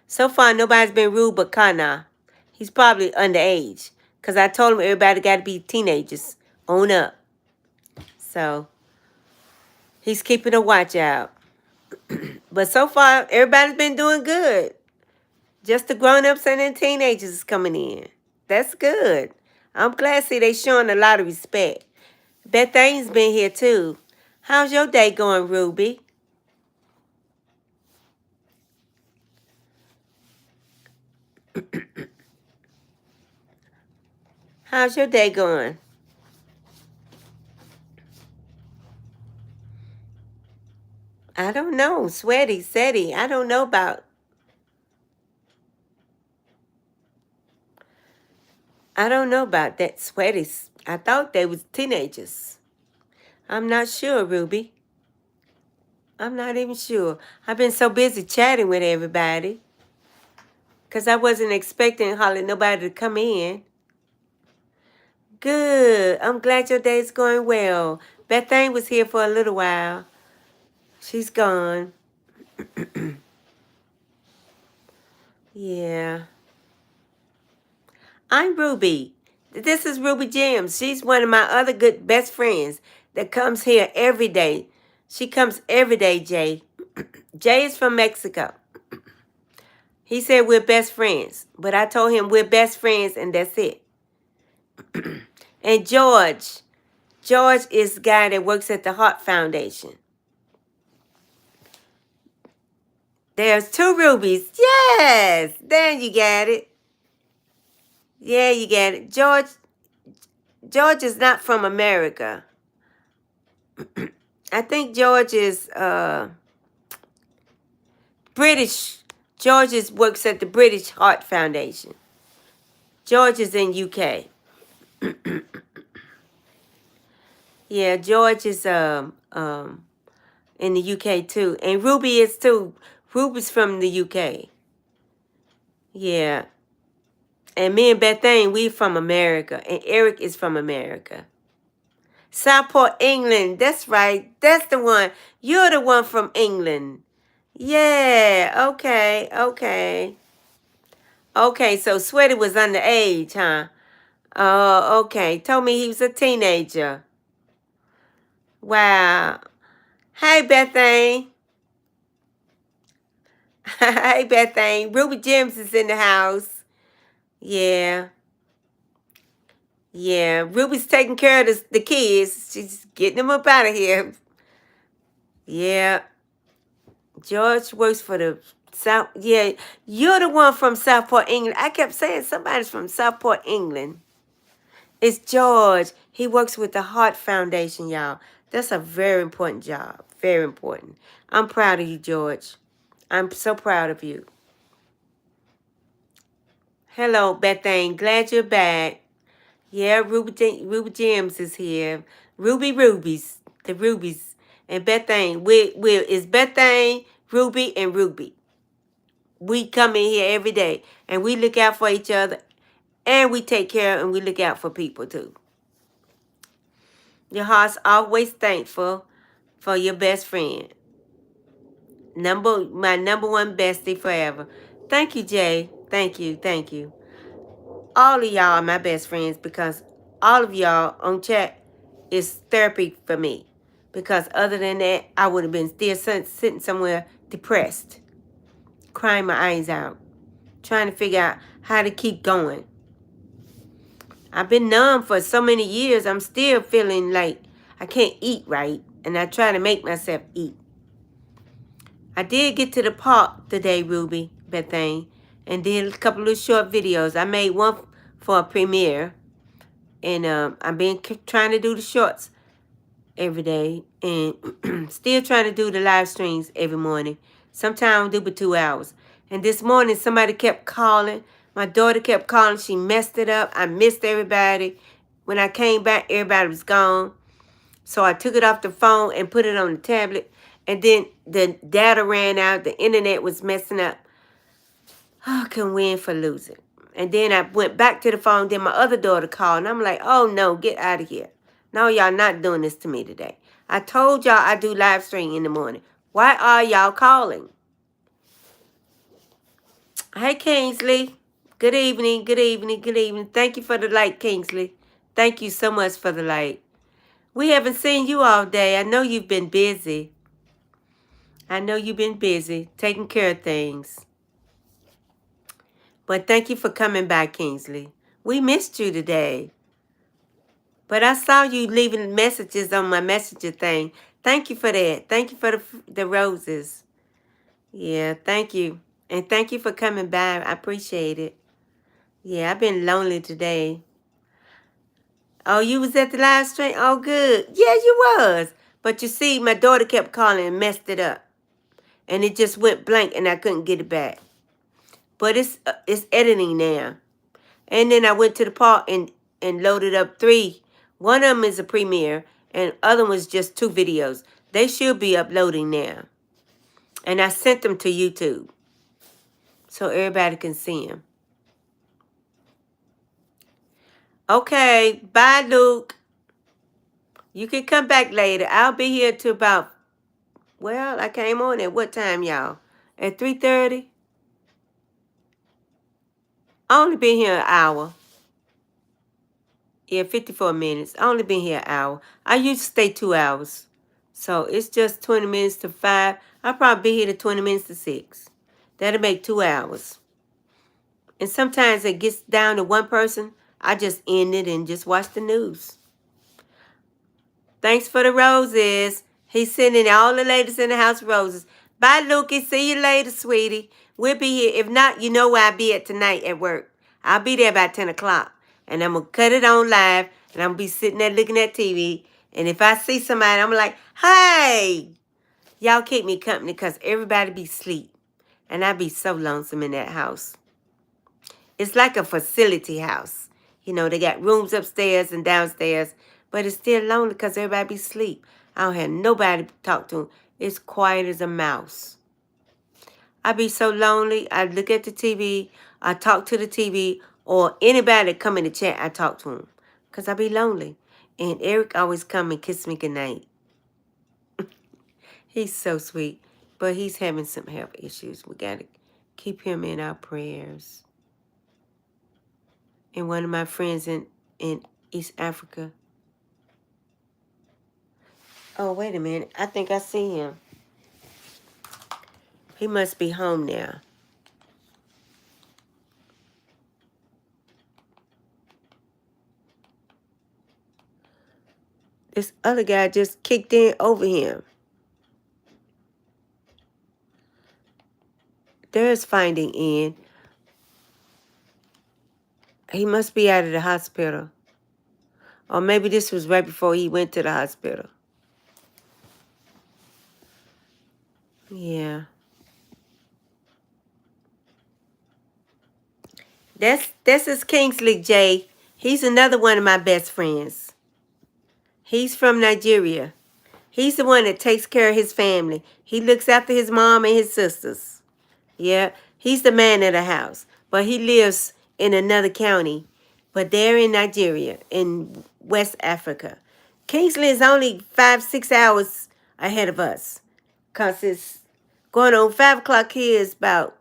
far nobody's been rude but Kana. He's probably underage. Because I told him everybody got to be teenagers. Own up. So he's keeping a watch out. But so far, everybody's been doing good. Just the grown-ups and the teenagers is coming in. That's good. I'm glad to see they showing a lot of respect. Bethane's been here too. How's your day going, Ruby? How's your day going? I don't know. Sweaty, Seti. I don't know about that sweaties. I thought they was teenagers. I'm not sure, Ruby. I'm not even sure. I've been so busy chatting with everybody. Because I wasn't expecting hardly nobody to come in. Good. I'm glad your day's going well. Bethane was here for a little while. She's gone. Yeah. I'm Ruby. This is Ruby Gems. She's one of my other good best friends that comes here every day. She comes every day, Jay. Jay is from Mexico. He said we're best friends, but I told him we're best friends and that's it. And George is the guy that works at the Heart Foundation. There's 2 Rubies. Yes, there you got it. Yeah, you got it. George is not from America. I think George is British. George works at the British Heart Foundation. George is in UK. Yeah, George is in the UK too. And Ruby is too. Ruby's from the UK. Yeah. And me and Bethany, we from America. And Eric is from America. Southport, England. That's right. That's the one. You're the one from England. Yeah. Okay. Okay. Okay. So Sweaty was underage, huh? Oh, okay. Told me he was a teenager. Wow. Hey, Bethany. Hey, Bethany. Ruby James is in the house. Yeah. Yeah. Ruby's taking care of the kids. She's getting them up out of here. Yeah. George works for the South. Yeah. You're the one from Southport, England. I kept saying somebody's from Southport, England. It's George. He works with the Heart Foundation, y'all. That's a very important job. Very important. I'm proud of you, George. I'm so proud of you. Hello, Bethany. Glad you're back. Yeah, Ruby James is here. Rubies. The Rubies. And Bethany. It's Bethany, Ruby, and Ruby. We come in here every day. And we look out for each other. And we take care and we look out for people, too. Your heart's always thankful for your best friend. My number one bestie forever. Thank you, Jay. Thank you. Thank you. All of y'all are my best friends because all of y'all on chat is therapy for me. Because other than that, I would have been still sitting somewhere depressed, crying my eyes out, trying to figure out how to keep going. I've been numb for so many years. I'm still feeling like I can't eat right, and I try to make myself eat. I did get to the park today, Ruby, Bethany, and did a couple of short videos. I made one for a premiere, and I've been trying to do the shorts every day, and still trying to do the live streams every morning. Sometimes I do for 2 hours. And this morning, somebody kept calling. My daughter kept calling. She messed it up. I missed everybody. When I came back, everybody was gone. So I took it off the phone and put it on the tablet. And then the data ran out. The internet was messing up. Oh, I can win for losing. And then I went back to the phone. Then my other daughter called. And I'm like, oh, no, get out of here. No, y'all not doing this to me today. I told y'all I do live stream in the morning. Why are y'all calling? Hey, Kingsley. Good evening, good evening, good evening. Thank you for the light, Kingsley. Thank you so much for the light. We haven't seen you all day. I know you've been busy. I know you've been busy taking care of things. But thank you for coming back, Kingsley. We missed you today. But I saw you leaving messages on my messenger thing. Thank you for that. Thank you for the roses. Yeah, thank you. And thank you for coming by. I appreciate it. Yeah, I've been lonely today. Oh, you was at the live stream? Oh, good. Yeah, you was. But you see, my daughter kept calling and messed it up. And it just went blank and I couldn't get it back. But it's editing now. And then I went to the park and loaded up 3. One of them is a premiere and other one was just 2 videos. They should be uploading now. And I sent them to YouTube so everybody can see them. Okay, bye, Luke. You can come back later. I'll be here till about, well, I came on at what time, y'all? At 3:30? I only been here an hour. Yeah, 54 minutes. I only been here an hour. I used to stay 2 hours. So it's just 20 minutes to 5. I'll probably be here to 20 minutes to 6. That'll make 2 hours. And sometimes it gets down to one person. I just end it and just watch the news. Thanks for the roses. He's sending all the ladies in the house roses. Bye, Lukey. See you later, sweetie. We'll be here. If not, you know where I'll be at tonight at work. I'll be there about 10 o'clock. And I'm going to cut it on live. And I'm going to be sitting there looking at TV. And if I see somebody, I'm like, hey. Y'all keep me company because everybody be asleep. And I be so lonesome in that house. It's like a facility house. You know, they got rooms upstairs and downstairs. But it's still lonely because everybody be asleep. I don't have nobody to talk to. It's quiet as a mouse. I be so lonely. I look at the TV, I talk to the TV, or anybody that come in the chat, I talk to them. Because I be lonely. And Eric always come and kiss me goodnight. He's so sweet. But he's having some health issues. We got to keep him in our prayers. And one of my friends in East Africa. Oh, wait a minute. I think I see him. He must be home now. This other guy just kicked in over him. There's finding in. He must be out of the hospital. Or maybe this was right before he went to the hospital. Yeah. This is Kingsley J. He's another one of my best friends. He's from Nigeria. He's the one that takes care of his family. He looks after his mom and his sisters. Yeah. He's the man of the house. But he lives in another county. But they're in Nigeria, in West Africa. Kingsley is only 5-6 hours ahead of us. Because it's going on 5 o'clock here is about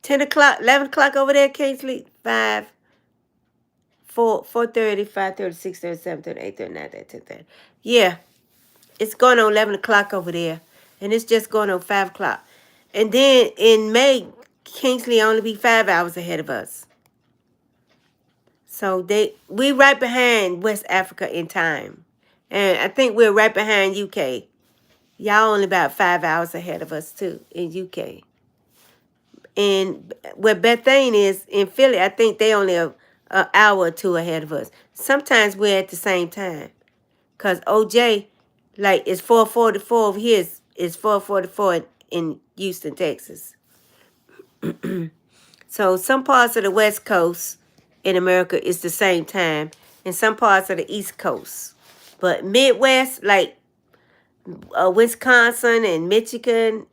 10 o'clock, 11 o'clock over there, Kingsley. 5, 4, 4:30, 5:30, 6:30, 7:30, 8:30, 9:30, 10:30. Yeah, it's going on 11 o'clock over there. And it's just going on 5 o'clock. And then in May, Kingsley only be 5 hours ahead of us. So we right behind West Africa in time. And I think we're right behind UK. Y'all only about 5 hours ahead of us too in UK. And where Bethane is in Philly, I think they only an hour or two ahead of us. Sometimes we're at the same time. Because OJ, like, it's 4:44 over here. It's 4:44 in Houston, Texas. So some parts of the West Coast in America is the same time. And some parts of the East Coast. But Midwest, like Wisconsin and Michigan,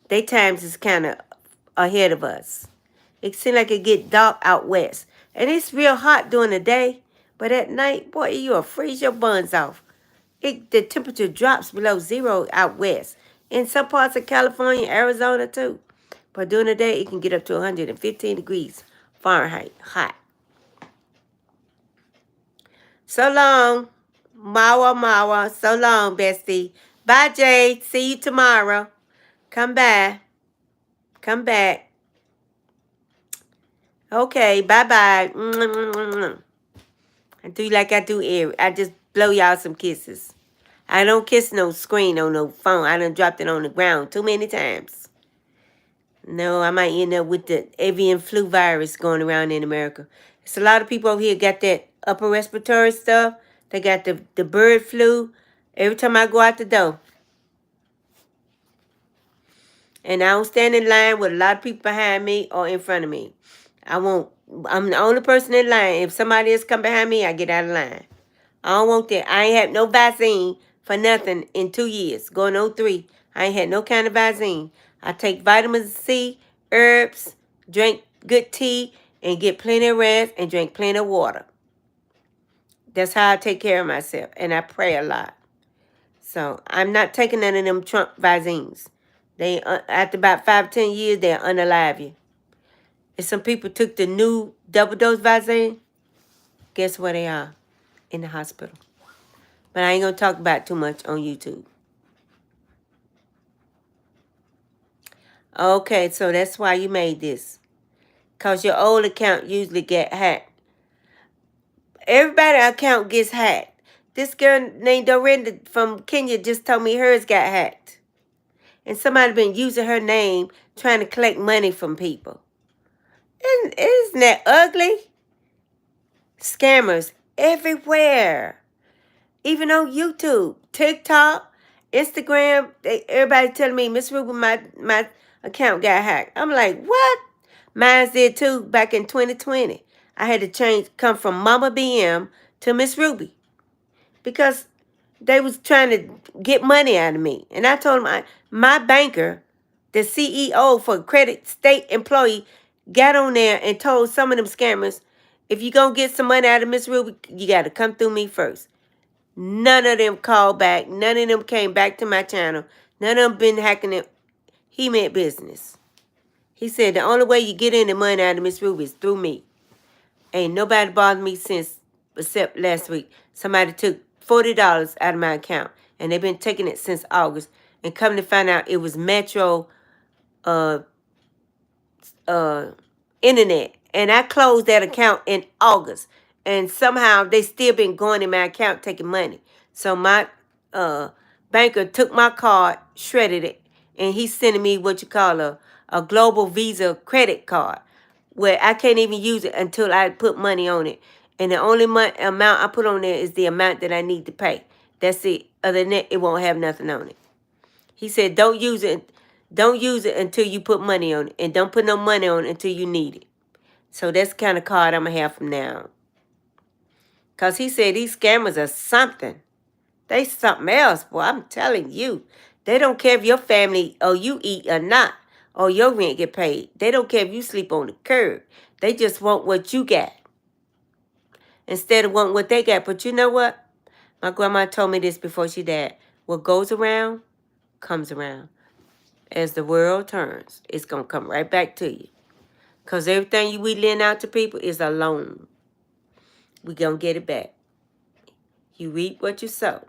their times is kind of ahead of us. It seems like it get dark out west. And it's real hot during the day. But at night, boy, you'll freeze your buns off. The temperature drops below zero out west. In some parts of California, Arizona too. But during the day, it can get up to 115 degrees Fahrenheit. Hot. So long. Mawa Mawa. So long, bestie. Bye, Jay. See you tomorrow. Come back. Come back. Okay, bye-bye. I do like I do Eric. I just blow y'all some kisses. I don't kiss no screen on no phone. I done dropped it on the ground too many times. No, I might end up with the avian flu virus going around in America. It's a lot of people over here got that upper respiratory stuff. They got the bird flu. Every time I go out the door. And I don't stand in line with a lot of people behind me or in front of me. I'm the only person in line. If somebody else come behind me, I get out of line. I don't want that. I ain't had no vaccine for nothing in 2 years. Going on 3. I ain't had no kind of vaccine. I take vitamin C, herbs, drink good tea, and get plenty of rest and drink plenty of water. That's how I take care of myself. And I pray a lot. So I'm not taking none of them Trump vaccines. They after about 5-10 years, they'll unalive you. If some people took the new double dose vaccine, guess where they are? In the hospital. But I ain't gonna talk about it too much on YouTube. Okay, so that's why you made this. Cause your old account usually get hacked. Everybody's account gets hacked. This girl named Dorinda from Kenya just told me hers got hacked. And somebody been using her name trying to collect money from people. Isn't that ugly? Scammers everywhere. Even on YouTube, TikTok, Instagram, everybody telling me, Miss Ruby, my account got hacked. I'm like, what? Mine did too back in 2020. I had to come from Mama BM to Miss Ruby. Because they was trying to get money out of me. And I told them, my banker the CEO for Credit State Employee, got on there and told some of them scammers, if you're going to get some money out of Miss Ruby, you got to come through me first. None of them called back. None of them came back to my channel. None of them been hacking it. He meant business. He said the only way you get any money out of Miss Ruby is through me. Ain't nobody bothered me since, except last week. Somebody took $40 out of my account, and they've been taking it since August. And come to find out, it was Metro uh, internet. And I closed that account in August. And somehow they still been going in my account taking money. So my banker took my card, shredded it, and he's sending me what you call a global Visa credit card, where I can't even use it until I put money on it. And the only amount I put on there is the amount that I need to pay. That's it. Other than that, it won't have nothing on it. He said, don't use it. Don't use it until you put money on it. And don't put no money on it until you need it. So that's the kind of card I'm going to have from now on. Because he said these scammers are something. They something else, boy. I'm telling you. They don't care if your family or you eat or not, or your rent get paid. They don't care if you sleep on the curb. They just want what you got instead of wanting what they got. But you know what? My grandma told me this before she died. What goes around comes around. As the world turns, it's going to come right back to you. Because everything we lend out to people is a loan. We're going to get it back. You reap what you sow.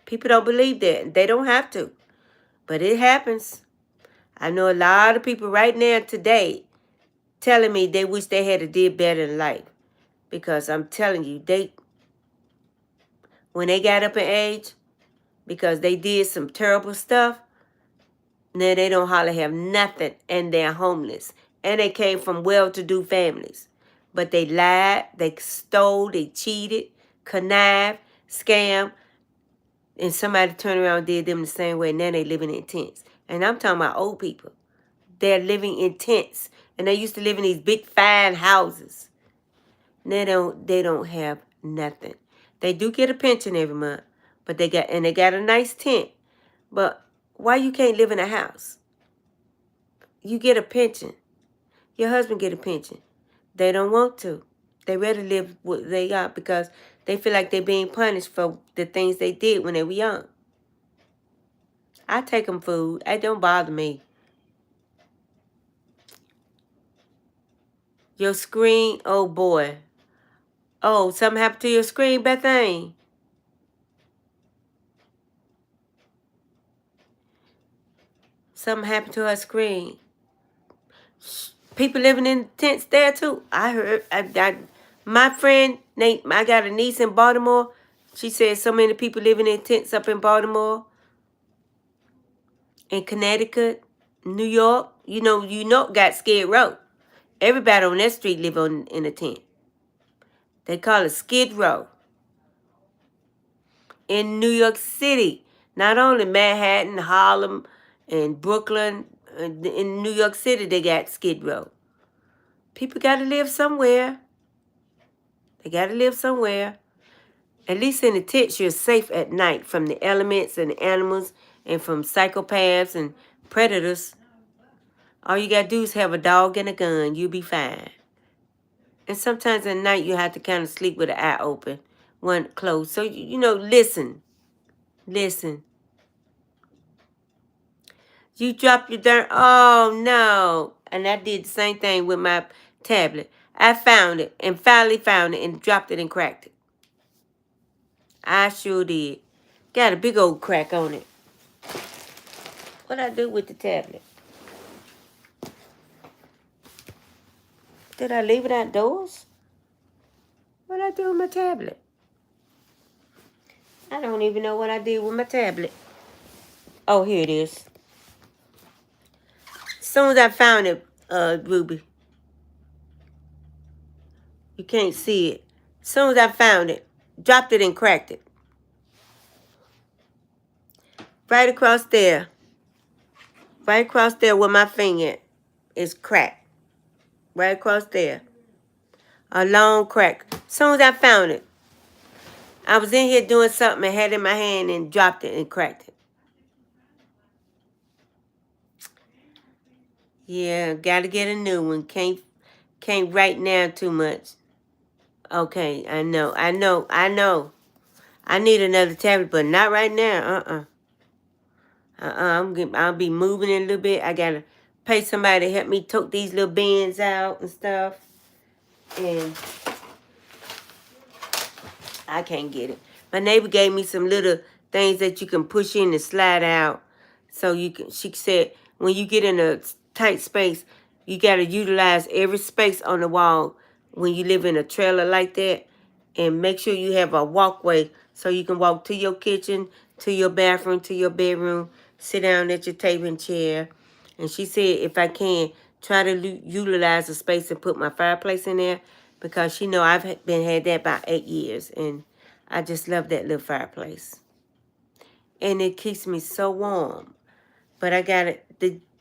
People don't believe that. They don't have to. But it happens. I know a lot of people right now today telling me they wish they had did better in life. Because I'm telling you, when they got up in age, because they did some terrible stuff, now they don't hardly have nothing and they're homeless. And they came from well-to-do families. But they lied, they stole, they cheated, connived, scammed, and somebody turned around and did them the same way. Now they living in tents. And I'm talking about old people. They're living in tents. And they used to live in these big fine houses. Now they don't have nothing. They do get a pension every month. But they got a nice tent. But why you can't live in a house? You get a pension. Your husband get a pension. They don't want to. They rather live what they got because they feel like they're being punished for the things they did when they were young. I take them food. It don't bother me. Your screen, oh boy. Oh, something happened to your screen, Bethany? Something happened to her screen. People living in tents there too. I heard. My friend Nate. I got a niece in Baltimore. She said so many people living in tents up in Baltimore, in Connecticut, New York. You know, got Skid Row. Everybody on that street live in a tent. They call it Skid Row. In New York City, not only Manhattan, Harlem, and Brooklyn. In New York City, they got Skid Row. People got to live somewhere. They got to live somewhere. At least in the tents, you're safe at night from the elements and the animals and from psychopaths and predators. All you got to do is have a dog and a gun. You'll be fine. And sometimes at night, you have to kind of sleep with an eye open, one closed. So, listen. Listen. You dropped your dirt. Oh, no. And I did the same thing with my tablet. I found it and finally found it and dropped it and cracked it. I sure did. Got a big old crack on it. What'd I do with the tablet? Did I leave it outdoors? What'd I do with my tablet? I don't even know what I did with my tablet. Oh, here it is. As soon as I found it, Ruby. You can't see it. As soon as I found it, dropped it and cracked it. Right across there. Right across there where my finger is cracked. Right across there. A long crack. As soon as I found it, I was in here doing something and had it in my hand and dropped it and cracked it. Yeah, gotta get a new one. Can't write now too much. Okay, I know. I need another tablet, but not right now. I'll be moving in a little bit. I gotta pay somebody to help me tote these little bins out and stuff. And I can't get it. My neighbor gave me some little things that you can push in and slide out. So you can. She said when you get in a tight space, you gotta utilize every space on the wall when you live in a trailer like that, and make sure you have a walkway so you can walk to your kitchen, to your bathroom, to your bedroom, sit down at your table and chair. And she said if I can try to utilize the space and put my fireplace in there because she know I've been had that about 8 years and I just love that little fireplace. And it keeps me so warm. But I got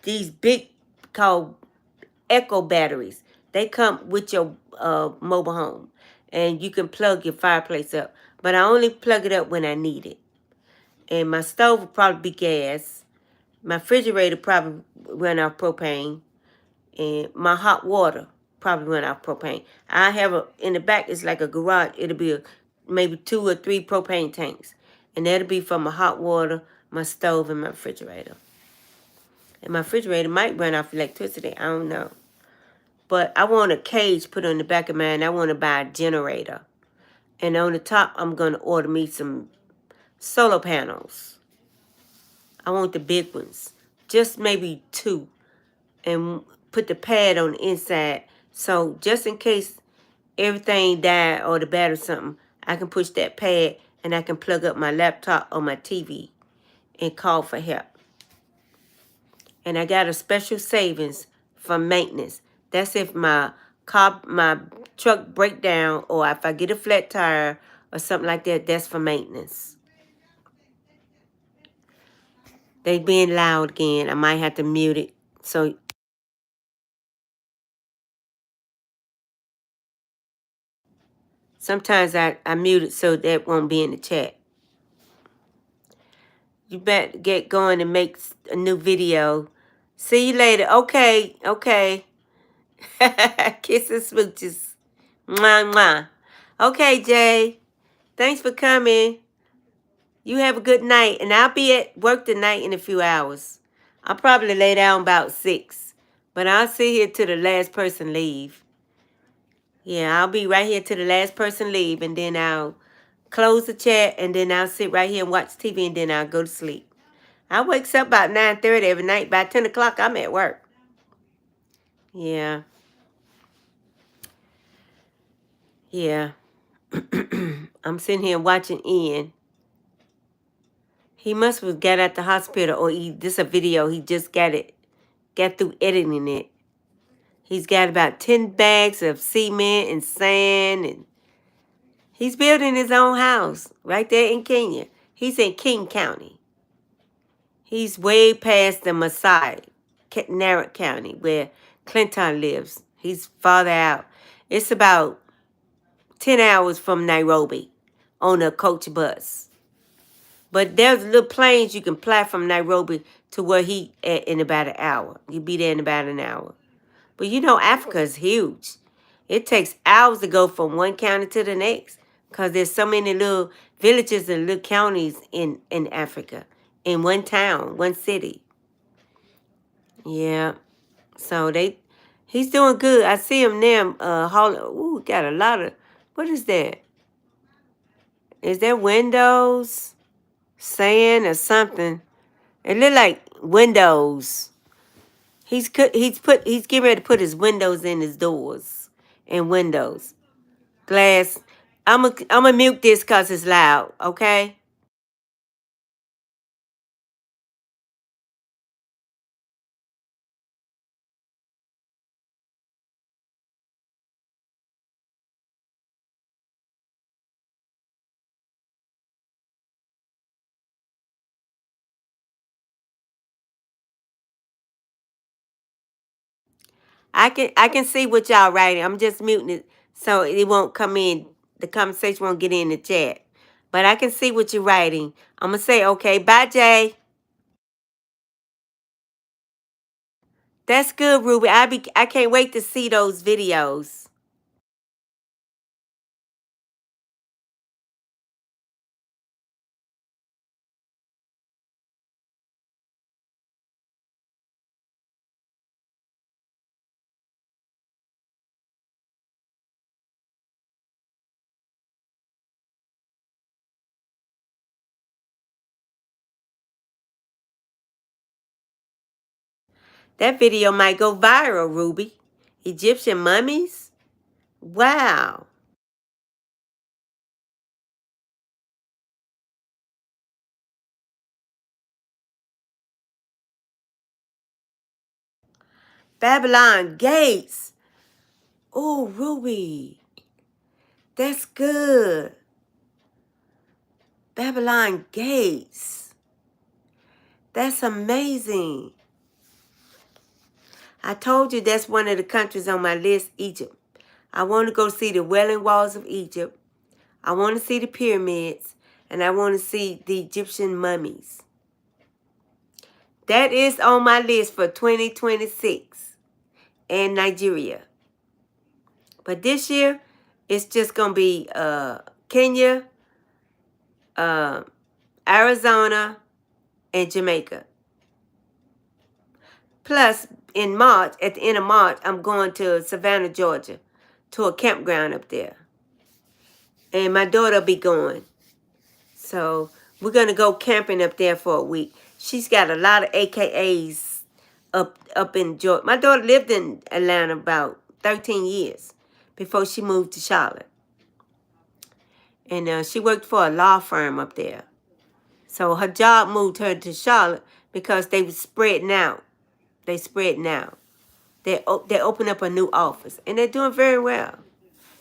these big called Echo batteries. They come with your mobile home, and you can plug your fireplace up. But I only plug it up when I need it. And my stove will probably be gas. My refrigerator probably run off propane, and my hot water probably run off propane. I have in the back. It's like a garage. It'll be maybe 2 or 3 propane tanks, and that'll be for my hot water, my stove, and my refrigerator. And my refrigerator might run off electricity. I don't know. But I want a cage put on the back of mine. I want to buy a generator. And on the top, I'm going to order me some solar panels. I want the big ones. Just maybe 2. And put the pad on the inside. So just in case everything died or the battery or something, I can push that pad and I can plug up my laptop or my TV and call for help. And I got a special savings for maintenance. That's if my truck break down or if I get a flat tire or something like that, that's for maintenance. They being loud again. I might have to mute it. So sometimes I mute it so that won't be in the chat. You better get going and make a new video. See you later. Okay. Kisses, smooches. Mwah, mwah. Okay, Jay. Thanks for coming. You have a good night, and I'll be at work tonight in a few hours. I'll probably lay down about 6, but I'll sit here till the last person leave. Yeah, I'll be right here till the last person leave, and then I'll close the chat, and then I'll sit right here and watch TV, and then I'll go to sleep. I wakes up about 9:30 every night. By 10 o'clock, I'm at work. Yeah. I'm sitting here watching Ian. He must have got at the hospital, or this a video. He just got through editing it. He's got about 10 bags of cement and sand, and he's building his own house right there in Kenya. He's in King County. He's way past the Maasai, Narok County, where Clinton lives. He's farther out. It's about 10 hours from Nairobi on a coach bus. But there's little planes you can fly from Nairobi to where he at in about an hour. You'll be there in about an hour. But you know, Africa is huge. It takes hours to go from one county to the next because there's so many little villages and little counties in Africa, in one town, one city. Yeah. So he's doing good. I see him now. Got a lot of, what is that? Is that windows, sand, or something? It look like windows. He's getting ready to put his windows in his doors and windows. Glass. I'm mute this because it's loud, okay? I can see what y'all writing. I'm just muting it so it won't come in. The conversation won't get in the chat. But I can see what you're writing. I'm gonna say okay. Bye, Jay. That's good, Ruby. I can't wait to see those videos. That video might go viral, Ruby. Egyptian mummies? Wow. Babylon Gates. Oh, Ruby. That's good. Babylon Gates. That's amazing. I told you that's one of the countries on my list, Egypt. I want to go see the Wailing Walls of Egypt. I want to see the pyramids. And I want to see the Egyptian mummies. That is on my list for 2026 and Nigeria. But this year, it's just going to be Kenya, uh, Arizona, and Jamaica. Plus, in March, at the end of March, I'm going to Savannah, Georgia, to a campground up there. And my daughter will be going. So we're going to go camping up there for a week. She's got a lot of AKAs up in Georgia. My daughter lived in Atlanta about 13 years before she moved to Charlotte. And she worked for a law firm up there. So her job moved her to Charlotte because they were spreading out. They spreading out. They opened up a new office. And they're doing very well.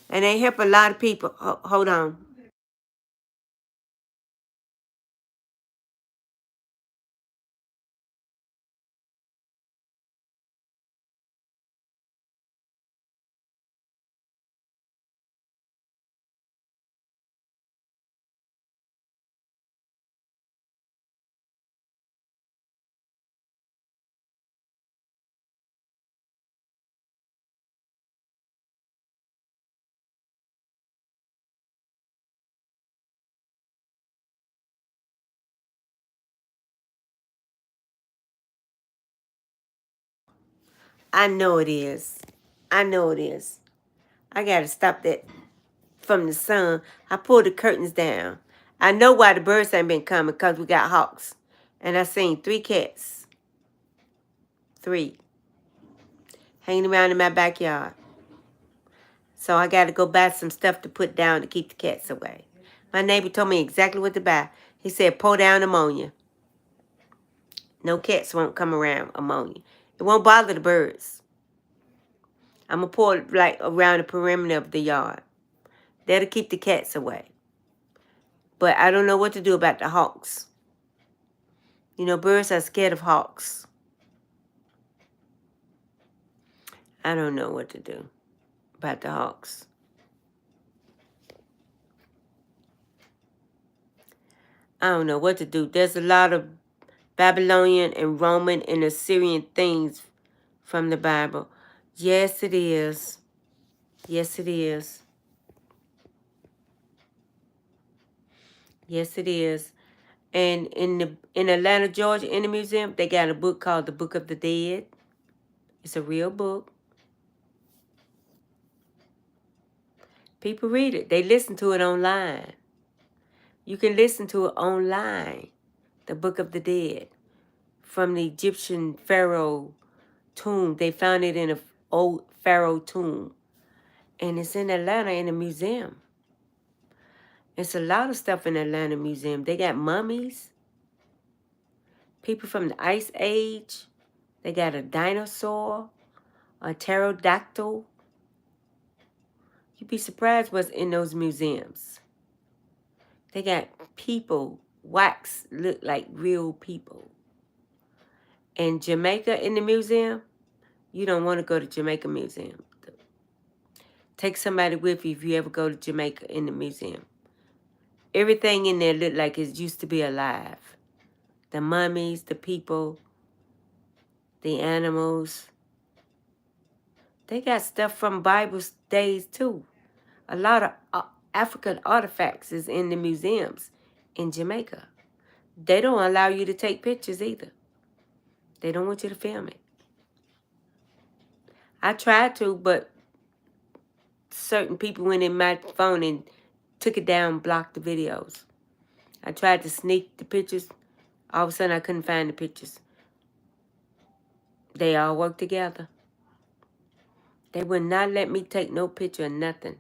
And they help a lot of people. Hold on. I know it is. I know it is. I got to stop that from the sun. I pulled the curtains down. I know why the birds ain't been coming, because we got hawks. And I seen 3 cats. 3. Hanging around in my backyard. So I got to go buy some stuff to put down to keep the cats away. My neighbor told me exactly what to buy. He said, pour down ammonia. No cats won't come around ammonia. It won't bother the birds. I'm going to pour it like around the perimeter of the yard. That'll keep the cats away. But I don't know what to do about the hawks. You know, birds are scared of hawks. I don't know what to do about the hawks. I don't know what to do. There's a lot of Babylonian and Roman and Assyrian things from the Bible. Yes, it is. Yes, it is. Yes, it is. And in Atlanta, Georgia, in the museum, they got a book called The Book of the Dead. It's a real book. People read it. They listen to it online. You can listen to it online. The Book of the Dead. From the Egyptian pharaoh tomb. They found it in an old pharaoh tomb. And it's in Atlanta in a museum. It's a lot of stuff in Atlanta Museum. They got mummies. People from the Ice Age. They got a dinosaur. A pterodactyl. You'd be surprised what's in those museums. They got people, wax, look like real people. And Jamaica in the museum, you don't want to go to Jamaica Museum. Take somebody with you if you ever go to Jamaica in the museum. Everything in there look like it used to be alive. The mummies, the people, the animals. They got stuff from Bible days too. A lot of African artifacts is in the museums in Jamaica. They don't allow you to take pictures either. They don't want you to film it. I tried to, but certain people went in my phone and took it down, blocked the videos. I tried to sneak the pictures. All of a sudden, I couldn't find the pictures. They all work together. They would not let me take no picture of nothing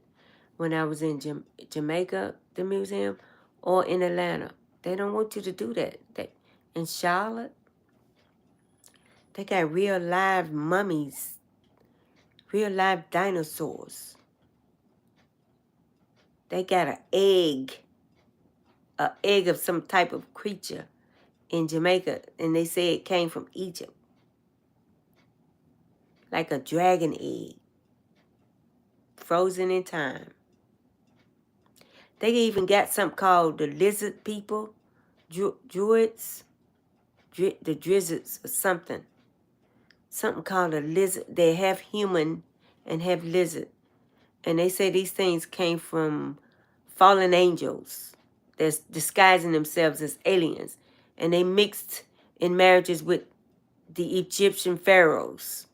when I was in Jamaica, the museum, or in Atlanta. They don't want you to do that. In Charlotte, they got real live mummies, real live dinosaurs. They got an egg of some type of creature in Jamaica, and they say it came from Egypt. Like a dragon egg, frozen in time. They even got something called the lizard people, druids, the drizzards or something. Something called a lizard. They have human and have lizard. And they say these things came from fallen angels that's disguising themselves as aliens. And they mixed in marriages with the Egyptian pharaohs.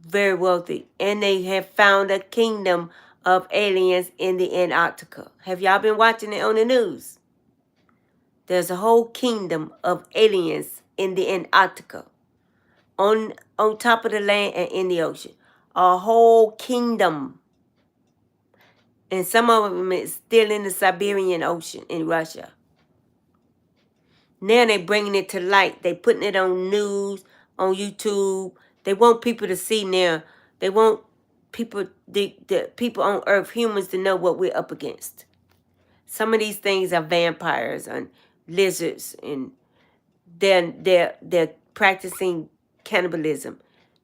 Very wealthy. And they have found a kingdom of aliens in the Antarctica. Have y'all been watching it on the news? There's a whole kingdom of aliens in the Antarctica. On top of the land and in the ocean. A whole kingdom. And some of them is still in the Siberian Ocean in Russia. Now they're bringing it to light. They putting it on news, on YouTube. They want people to see now. They want people, the people on Earth, humans, to know what we're up against. Some of these things are vampires and lizards, and they're practicing cannibalism.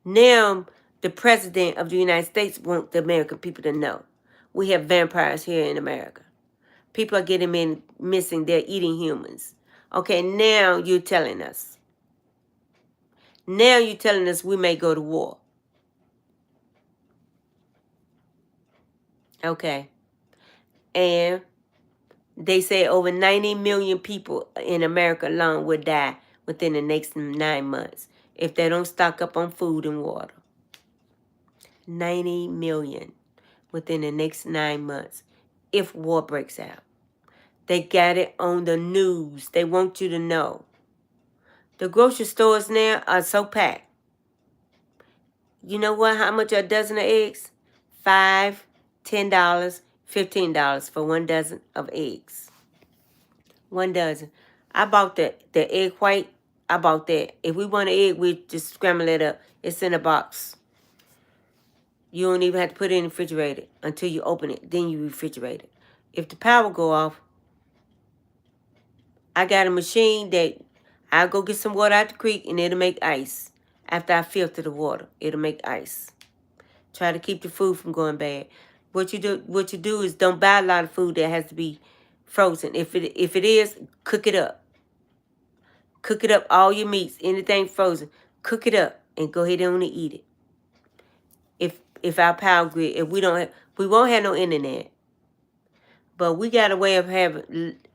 Now the president of the United States wants the American people to know we have vampires here in America. People are getting missing. They're eating humans. Okay, now you're telling us. Now you're telling us we may go to war. Okay. And they say over 90 million people in America alone will die within the next 9 months if they don't stock up on food and water. 90 million within the next 9 months if war breaks out. They got it on the news. They want you to know. The grocery stores now are so packed. You know what? How much are a dozen of eggs? $5, $10, $15 for 1 dozen of eggs. 1 dozen. I bought the egg white. I bought that. If we want an egg, we just scramble it up. It's in a box. You don't even have to put it in the refrigerator until you open it. Then you refrigerate it. If the power go off, I got a machine that I'll go get some water out the creek and it'll make ice. After I filter the water, it'll make ice. Try to keep the food from going bad. What you do is don't buy a lot of food that has to be frozen. If it is, cook it up. Cook it up, all your meats, anything frozen. Cook it up and go ahead and eat it. If our power grid, if we won't have no internet. But we got a way of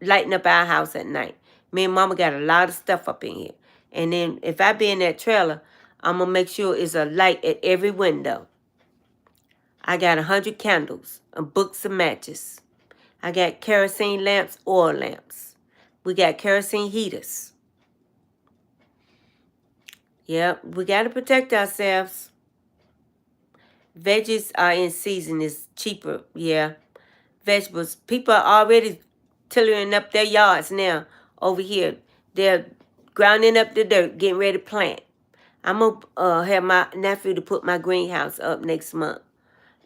lighting up our house at night. Me and Mama got a lot of stuff up in here. And then if I be in that trailer, I'm going to make sure it's a light at every window. I got 100 candles, and books of matches. I got kerosene lamps, oil lamps. We got kerosene heaters. Yep, we got to protect ourselves. Veggies are in season. It's cheaper, yeah. Vegetables. People are already tillering up their yards now over here. They're grounding up the dirt, getting ready to plant. I'm going to have my nephew to put my greenhouse up next month.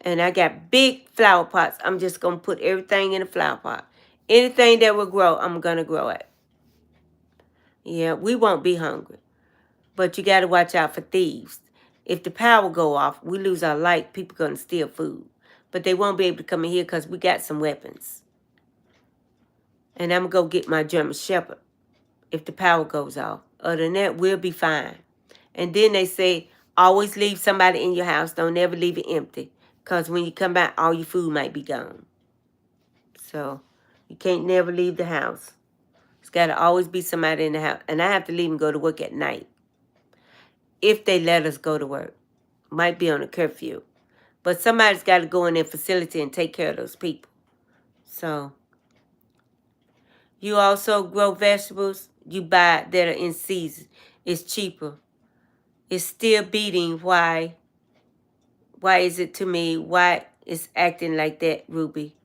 And I got big flower pots. I'm just going to put everything in a flower pot. Anything that will grow, I'm going to grow it. Yeah, we won't be hungry. But you got to watch out for thieves. If the power go off, we lose our light, people going to steal food. But they won't be able to come in here because we got some weapons. And I'm going to go get my German Shepherd if the power goes off. Other than that, we'll be fine. And then they say Always leave somebody in your house. Don't ever leave it empty. Because when you come back, all your food might be gone. So you can't never leave the house. It's got to always be somebody in the house. And I have to leave and go to work at night. If they let us go to work. Might be on a curfew. But somebody's got to go in their facility and take care of those people. So you also grow vegetables. You buy that are in season. It's cheaper. It's still beating. Why? Why is it to me? Why is acting like that, Ruby?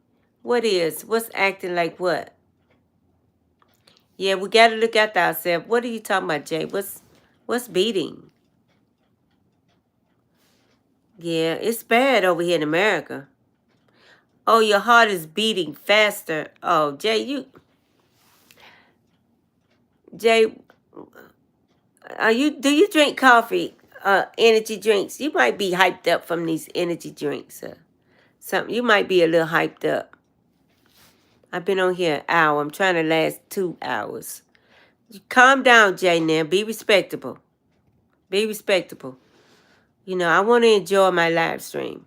What is? What's acting like what? Yeah, we got to look after ourselves. What are you talking about, Jay? What's beating? Yeah, it's bad over here in America. Oh, your heart is beating faster. Oh, Jay, Jay, do you drink coffee? Energy drinks. You might be hyped up from these energy drinks. Something. You might be a little hyped up. I've been on here an hour. I'm trying to last 2 hours. Calm down, Jay, now. Be respectable. Be respectable. You know, I want to enjoy my live stream.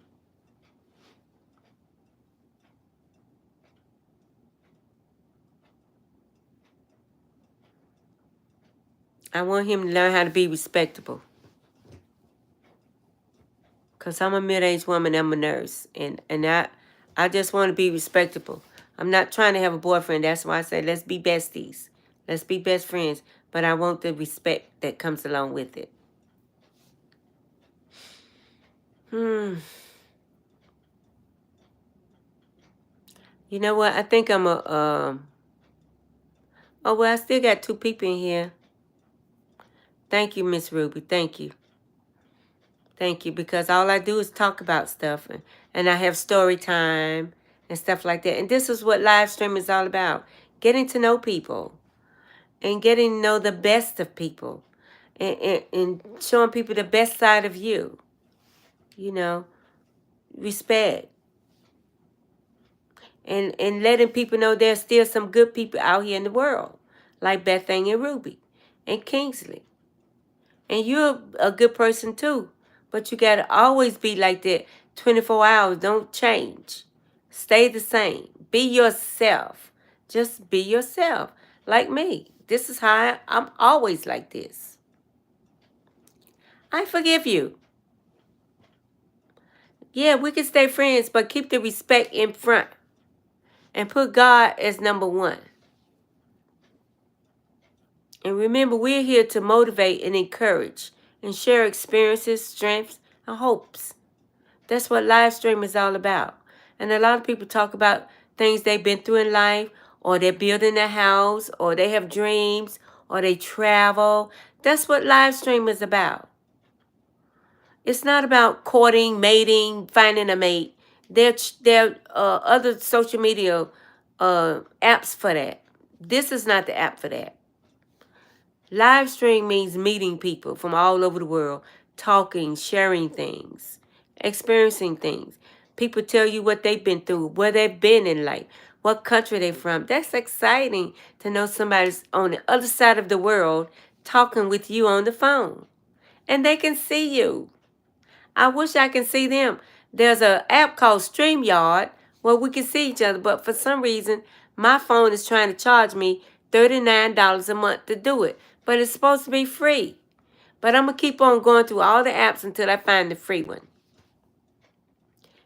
I want him to learn how to be respectable. Because I'm a middle-aged woman. I'm a nurse. And I just want to be respectable. I'm not trying to have a boyfriend. That's why I say let's be besties. Let's be best friends. But I want the respect that comes along with it. You know what? I think I'm a... Oh, well, I still got 2 people in here. Thank you, Miss Ruby. Thank you. Thank you. Because all I do is talk about stuff. And I have story time and stuff like that. And this is what live stream is all about. Getting to know people. And getting to know the best of people. And showing people the best side of you. You know. Respect. And letting people know there's still some good people out here in the world. Like Bethany and Ruby. And Kingsley. And you're a good person too. But you got to always be like that 24 hours. Don't change. Stay the same. Be yourself. Just be yourself. Like me. This is how I'm always like this. I forgive you. Yeah, we can stay friends, but keep the respect in front. And put God as number 1. And remember, we're here to motivate and encourage and share experiences, strengths, and hopes. That's what live stream is all about. And a lot of people talk about things they've been through in life, or they're building a house, or they have dreams, or they travel. That's what live stream is about. It's not about courting, mating, finding a mate. There are other social media apps for that. This is not the app for that. Live stream means meeting people from all over the world, talking, sharing things, experiencing things. People tell you what they've been through, where they've been in life, what country they're from. That's exciting to know somebody's on the other side of the world talking with you on the phone. And they can see you. I wish I can see them. There's an app called StreamYard where we can see each other, but for some reason, my phone is trying to charge me $39 a month to do it. But it's supposed to be free. But I'm going to keep on going through all the apps until I find the free one.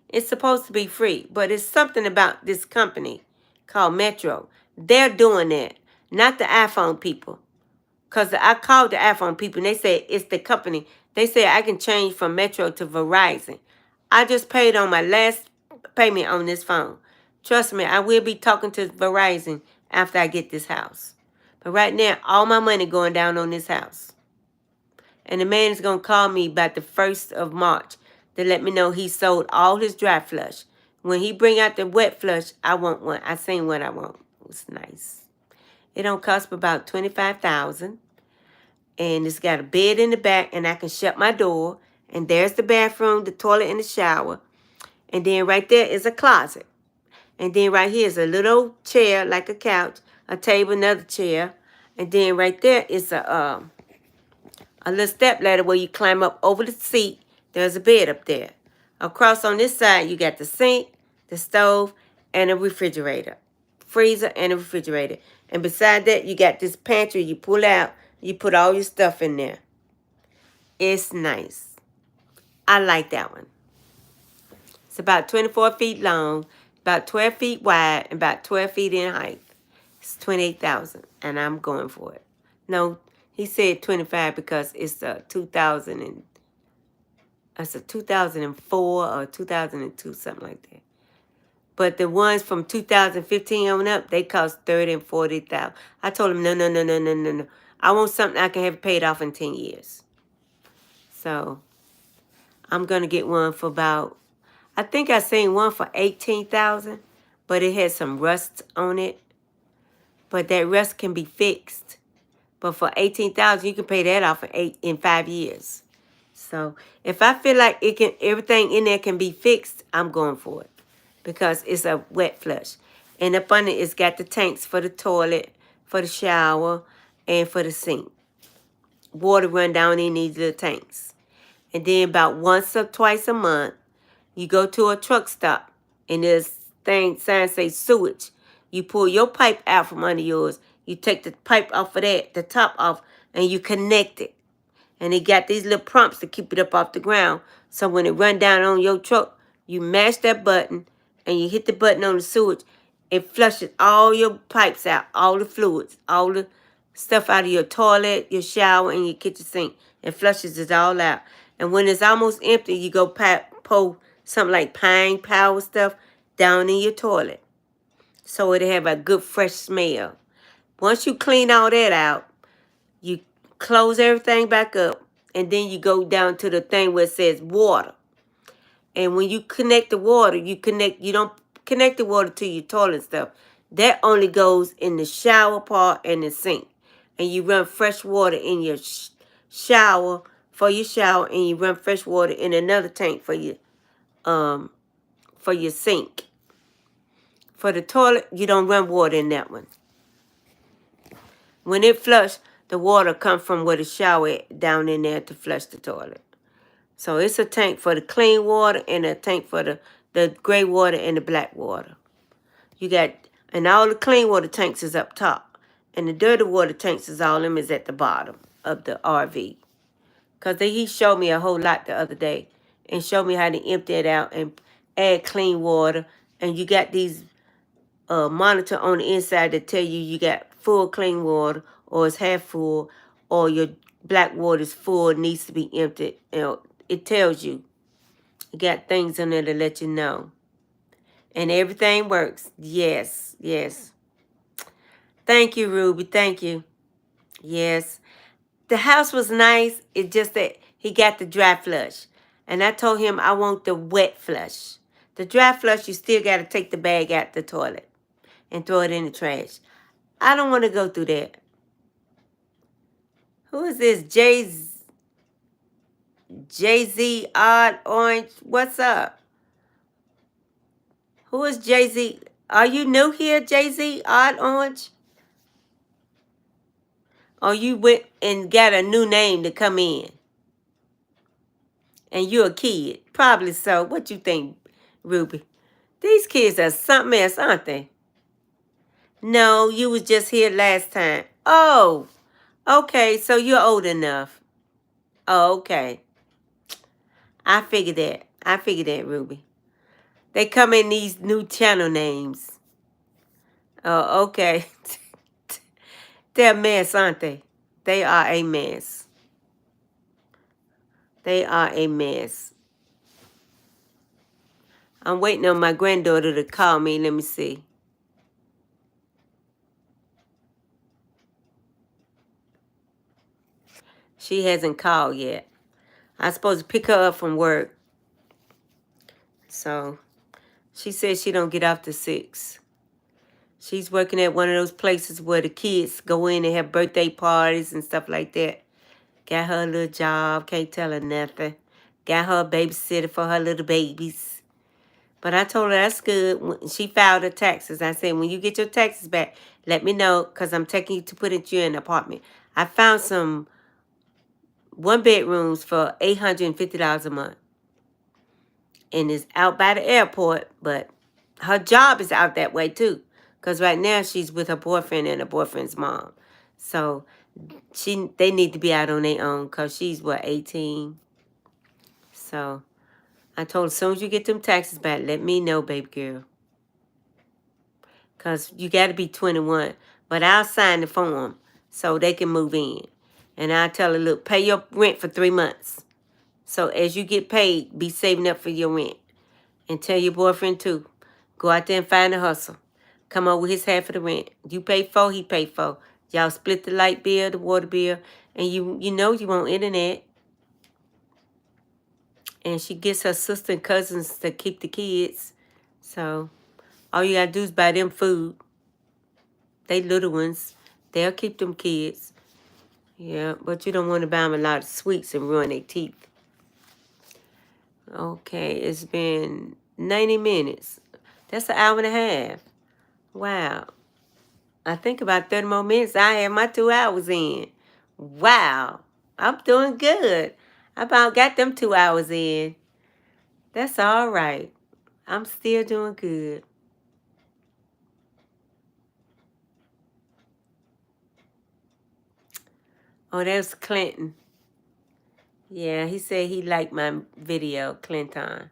It's supposed to be free, but it's something about this company called Metro. They're doing that, not the iPhone people. Because I called the iPhone people, and they said it's the company. They said I can change from Metro to Verizon. I just paid on my last payment on this phone. Trust me, I will be talking to Verizon after I get this house. But right now, all my money going down on this house. And the man is going to call me about the 1st of March to let me know he sold all his dry flush. When he bring out the wet flush, I want one. I seen what I want. It was nice. It don't cost about $25,000. And it's got a bed in the back, and I can shut my door. And there's the bathroom, the toilet, and the shower. And then right there is a closet. And then right here is a little chair, like a couch, a table, another chair. And then right there is a A little step ladder where you climb up over the seat. There's a bed up there. Across on this side, you got the sink, the stove, and a refrigerator. Freezer and a refrigerator. And beside that, you got this pantry you pull out. You put all your stuff in there. It's nice. I like that one. It's about 24 feet long, about 12 feet wide, and about 12 feet in height. It's 28,000, and I'm going for it. No, he said 25 because it's a 2004 or 2002, something like that. But the ones from 2015 on up, they cost 30 and 40,000. I told him no. I want something I can have paid off in 10 years. So I'm gonna get one for about. I think I seen one for 18,000, but it had some rust on it. But that rust can be fixed. But for 18,000, you can pay that off in 5 years. So if I feel like everything in there can be fixed, I'm going for it because it's a wet flush. And up under it's got the tanks for the toilet, for the shower, and for the sink. Water run down in these little tanks. And then about once or twice a month, you go to a truck stop and this sign says sewage. You pull your pipe out from under yours. You take the pipe off of that, the top off, and you connect it. And they got these little pumps to keep it up off the ground. So when it run down on your truck, you mash that button and you hit the button on the sewage. It flushes all your pipes out, all the fluids, all the stuff out of your toilet, your shower, and your kitchen sink. It flushes it all out. And when it's almost empty, you go pour something like Pine Power stuff down in your toilet. So it'll have a good fresh smell. Once you clean all that out, you close everything back up, and then you go down to the thing where it says water. And when you connect the water, you don't connect the water to your toilet stuff. That only goes in the shower part and the sink. And you run fresh water in your shower for your shower, and you run fresh water in another tank for your sink. For the toilet, you don't run water in that one. When it flush, the water comes from where the shower down in there to flush the toilet. So it's a tank for the clean water and a tank for the gray water and the black water. And all the clean water tanks is up top. And the dirty water tanks is all them is at the bottom of the RV. Because he showed me a whole lot the other day and showed me how to empty it out and add clean water. And you got these monitor on the inside that tell you got full clean water or it's half full or your black water is full, needs to be emptied. It tells you. You got things on there to let you know. And everything works. Yes. Thank you, Ruby. Thank you. Yes. The house was nice. It's just that he got the dry flush. And I told him I want the wet flush. The dry flush, you still got to take the bag out the toilet and throw it in the trash. I don't want to go through that. Who is this? Jay-Z Odd Orange? What's up? Who is Jay-Z? Are you new here, Jay-Z Odd Orange? Or you went and got a new name to come in? And you're a kid? Probably so. What you think, Ruby? These kids are something else, aren't they? No, you was just here last time. Oh, okay, so you're old enough. Oh, okay. I figured that, Ruby. They come in these new channel names. Oh, okay. They're a mess, aren't they? They are a mess. They are a mess. I'm waiting on my granddaughter to call me. Let me see. She hasn't called yet. I'm supposed to pick her up from work. So she says she don't get off till 6. She's working at one of those places where the kids go in and have birthday parties and stuff like that. Got her a little job. Can't tell her nothing. Got her a babysitter for her little babies. But I told her that's good. When she filed her taxes, I said, when you get your taxes back, let me know because I'm taking you to put you in an apartment. I found some 1 bedrooms for $850 a month. And it's out by the airport, but her job is out that way too. Because right now she's with her boyfriend and her boyfriend's mom. So they need to be out on their own because she's, what, 18? So I told her, as soon as you get them taxes back, let me know, baby girl. Because you got to be 21. But I'll sign the form so they can move in. And I'll tell her, look, pay your rent for 3 months. So as you get paid, be saving up for your rent. And tell your boyfriend, too. Go out there and find a hustle. Come up with his half of the rent. You pay 4, he pay 4. Y'all split the light bill, the water bill. And you know you want internet. And she gets her sister and cousins to keep the kids. So all you got to do is buy them food. They little ones. They'll keep them kids. Yeah, but you don't want to buy them a lot of sweets and ruin their teeth. Okay, it's been 90 minutes. That's an hour and a half. Wow. I think about 30 more minutes, I have my 2 hours in. Wow. I'm doing good. I about got them 2 hours in. That's all right. I'm still doing good. Oh, there's Clinton. Yeah, he said he liked my video, Clinton.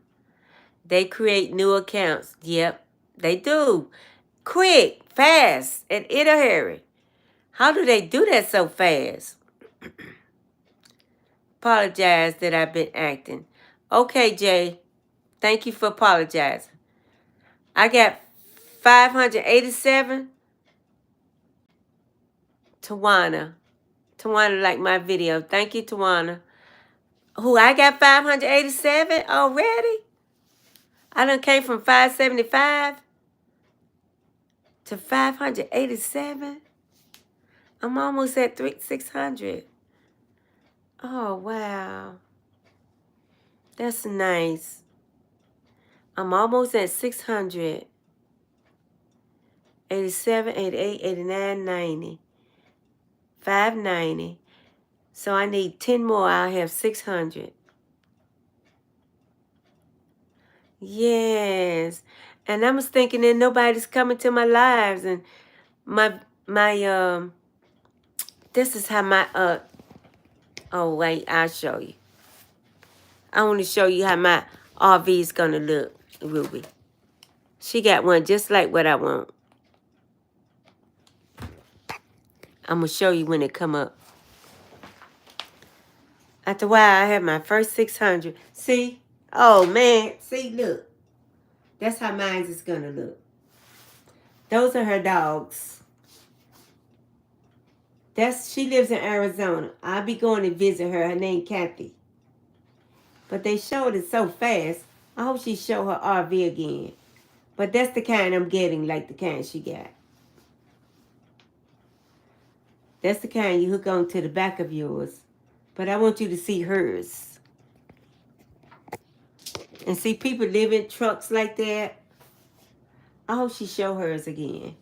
They create new accounts. Yep, they do. Quick, fast, and in a hurry. How do they do that so fast? Apologize that I've been acting. Okay, Jay. Thank you for apologizing. I got 587. Tawana. Tawana liked my video. Thank you, Tawana. Who, I got 587 already? I done came from 575 to 587. I'm almost at 600. Oh, wow. That's nice. I'm almost at 600. 87, 88, 89, 90. 590. So I need 10 more. I'll have 600. Yes. And I was thinking that nobody's coming to my lives, and my this is how my oh wait, I'll show you. I want to show you how my RV is gonna look, Ruby. She got one just like what I want. I'm gonna show you when it come up. After a while, I have my first 600. See? Oh man, see, look. That's how mine is gonna look. Those are her dogs. She lives in Arizona. I'll be going to visit her. Her name Kathy. But they showed it so fast. I hope she show her RV again. But that's the kind I'm getting, like the kind she got. That's the kind you hook on to the back of yours. But I want you to see hers. And see people live in trucks like that. I hope she show hers again.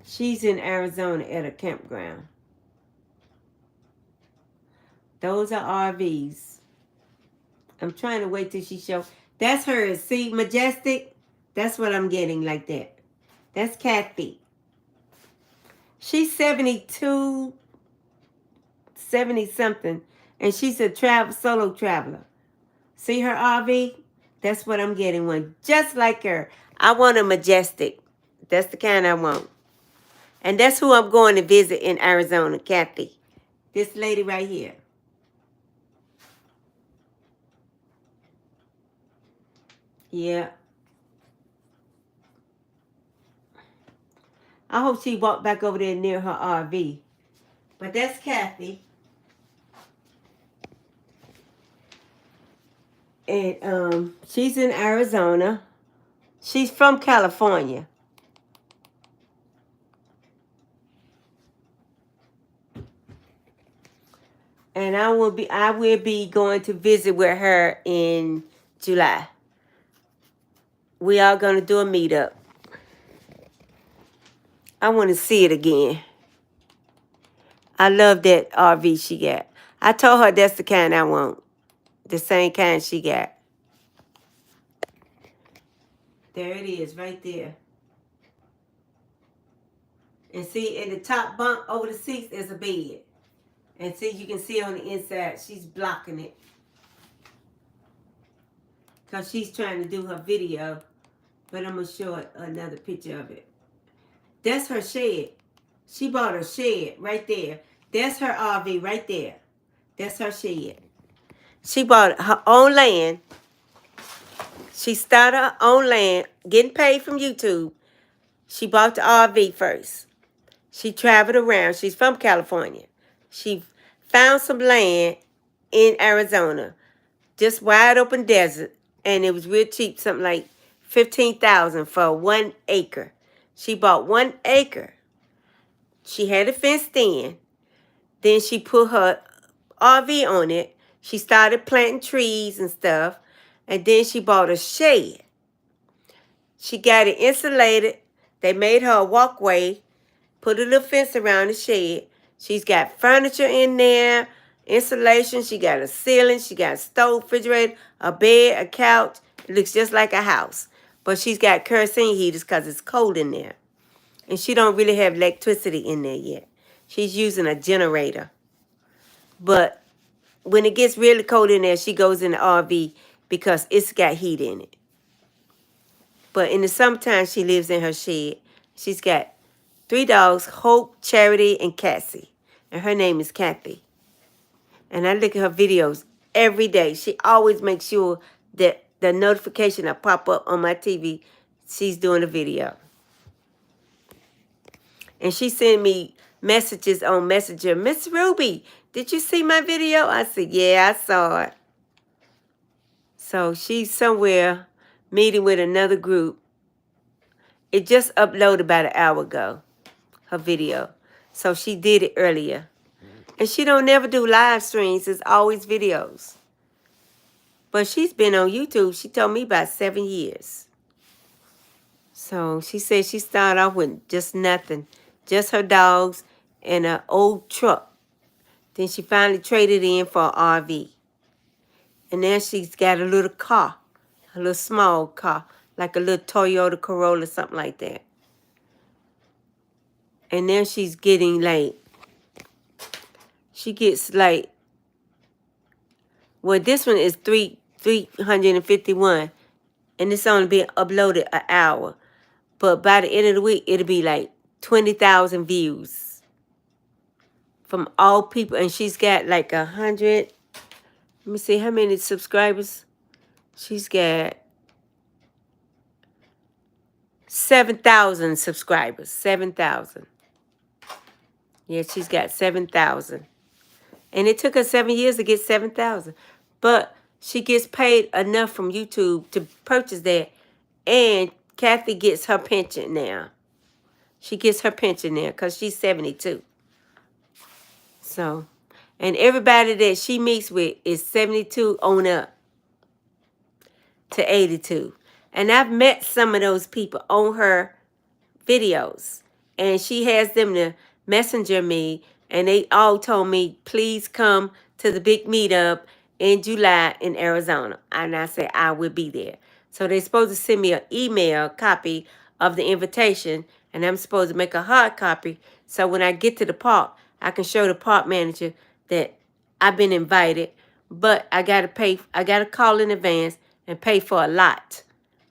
She's in Arizona at a campground. Those are RVs. I'm trying to wait till she show. That's hers. See, Majestic? That's what I'm getting like that. That's Kathy. She's 72, 70-something. And she's a solo traveler. See her RV? That's what I'm getting, one just like her. I want a Majestic. That's the kind I want. And that's who I'm going to visit in Arizona, Kathy. This lady right here. Yeah. I hope she walked back over there near her RV. But that's Kathy. And she's in Arizona. She's from California. And I will be going to visit with her in July. We are going to do a meetup. I want to see it again. I love that RV she got. I told her that's the kind I want. The same kind she got. There it is, right there. And see, in the top bunk over the seats is a bed. And see, you can see on the inside, she's blocking it. Because she's trying to do her video. But I'm going to show another picture of it. That's her shed. She bought a shed right there. That's her RV right there. That's her shed. She bought her own land. She started her own land, getting paid from YouTube. She bought the RV first. She traveled around. She's from California. She found some land in Arizona, just wide open desert, and it was real cheap, something like $15,000 for 1 acre. She bought 1 acre. She had it fenced in. Then she put her RV on it. She started planting trees and stuff, and then she bought a shed. She got it insulated. They made her a walkway, put a little fence around the shed. She's got furniture in there, insulation. She got a ceiling. She got a stove, refrigerator, a bed, a couch. It looks just like a house. But she's got kerosene heaters because it's cold in there. And she don't really have electricity in there yet. She's using a generator. But when it gets really cold in there, she goes in the RV because it's got heat in it. But in the summertime, she lives in her shed. She's got 3 dogs, Hope, Charity, and Cassie. And her name is Kathy. And I look at her videos every day. She always makes sure that the notification that pop up on my TV, she's doing a video. And she sent me messages on Messenger. Miss Ruby, did you see my video? I said, yeah, I saw it. So she's somewhere meeting with another group. It just uploaded about an hour ago, her video. So she did it earlier. And she don't never do live streams. It's always videos. But she's been on YouTube, she told me, about 7 years. So she said she started off with just nothing. Just her dogs and an old truck. Then she finally traded in for an RV. And now she's got a little car. A little small car. Like a little Toyota Corolla, something like that. And now she's getting like, she gets like, well, this one is 351. And it's only being uploaded an hour. But by the end of the week, it'll be like 20,000 views. From all people. And she's got like 100. Let me see how many subscribers. She's got 7,000 subscribers. 7,000. Yeah, she's got 7,000. And it took her 7 years to get 7,000. But she gets paid enough from YouTube to purchase that. And Kathy gets her pension now. She gets her pension now because she's 72. So, and everybody that she meets with is 72 on up to 82. And I've met some of those people on her videos. And she has them to messenger me. And they all told me, please come to the big meetup in July in Arizona. And I said, I will be there. So they're supposed to send me an email copy of the invitation. And I'm supposed to make a hard copy. So when I get to the park, I can show the park manager that I've been invited. But I got to call in advance and pay for a lot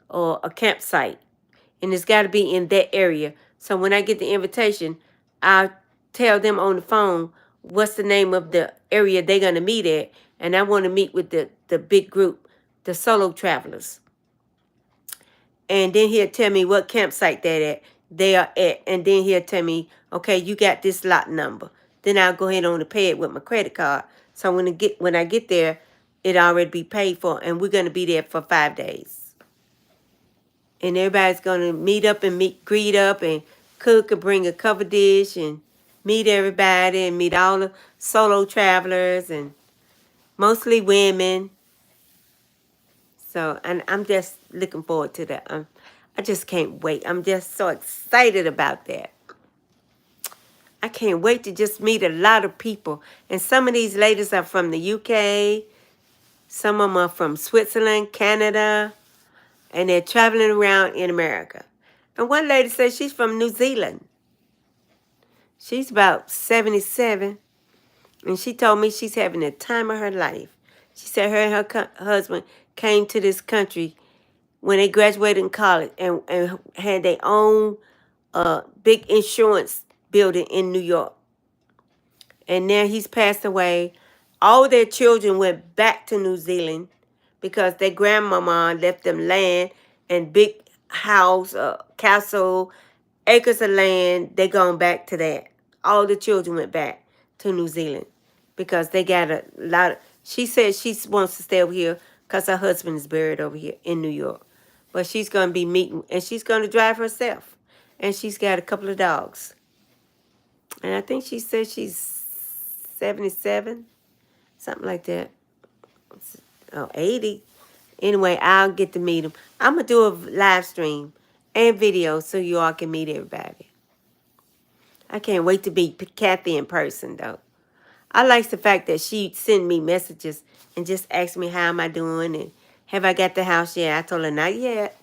or a campsite. And it's got to be in that area. So when I get the invitation, I'll tell them on the phone what's the name of the area they're going to meet at. And I want to meet with the big group, the solo travelers. And then he'll tell me what campsite they are at. And then he'll tell me, okay, you got this lot number. Then I'll go ahead on and pay it with my credit card. So when I get there, it already be paid for. And we're going to be there for 5 days. And everybody's going to meet up and greet up and cook and bring a cover dish and meet everybody and meet all the solo travelers and mostly women. So, and I'm just looking forward to that. I just can't wait. I'm just so excited about that. I can't wait to just meet a lot of people. And some of these ladies are from the UK. Some of them are from Switzerland, Canada, and they're traveling around in America. And one lady says she's from New Zealand. She's about 77, and she told me she's having the time of her life. She said her and her husband came to this country when they graduated in college and had their own big insurance building in New York. And now he's passed away. All their children went back to New Zealand because their grandmama left them land and big house, castle, acres of land. They gone back to that. All the children went back to New Zealand because they got a lot of, she said she wants to stay over here because her husband is buried over here in New York. But she's going to be meeting, and she's going to drive herself. And she's got a couple of dogs. And I think she said she's 77, something like that. Oh, 80. Anyway, I'll get to meet him. I'm going to do a live stream and video so you all can meet everybody. I can't wait to meet Kathy in person, though. I like the fact that she sent me messages and just asked me how am I doing and have I got the house yet. I told her not yet,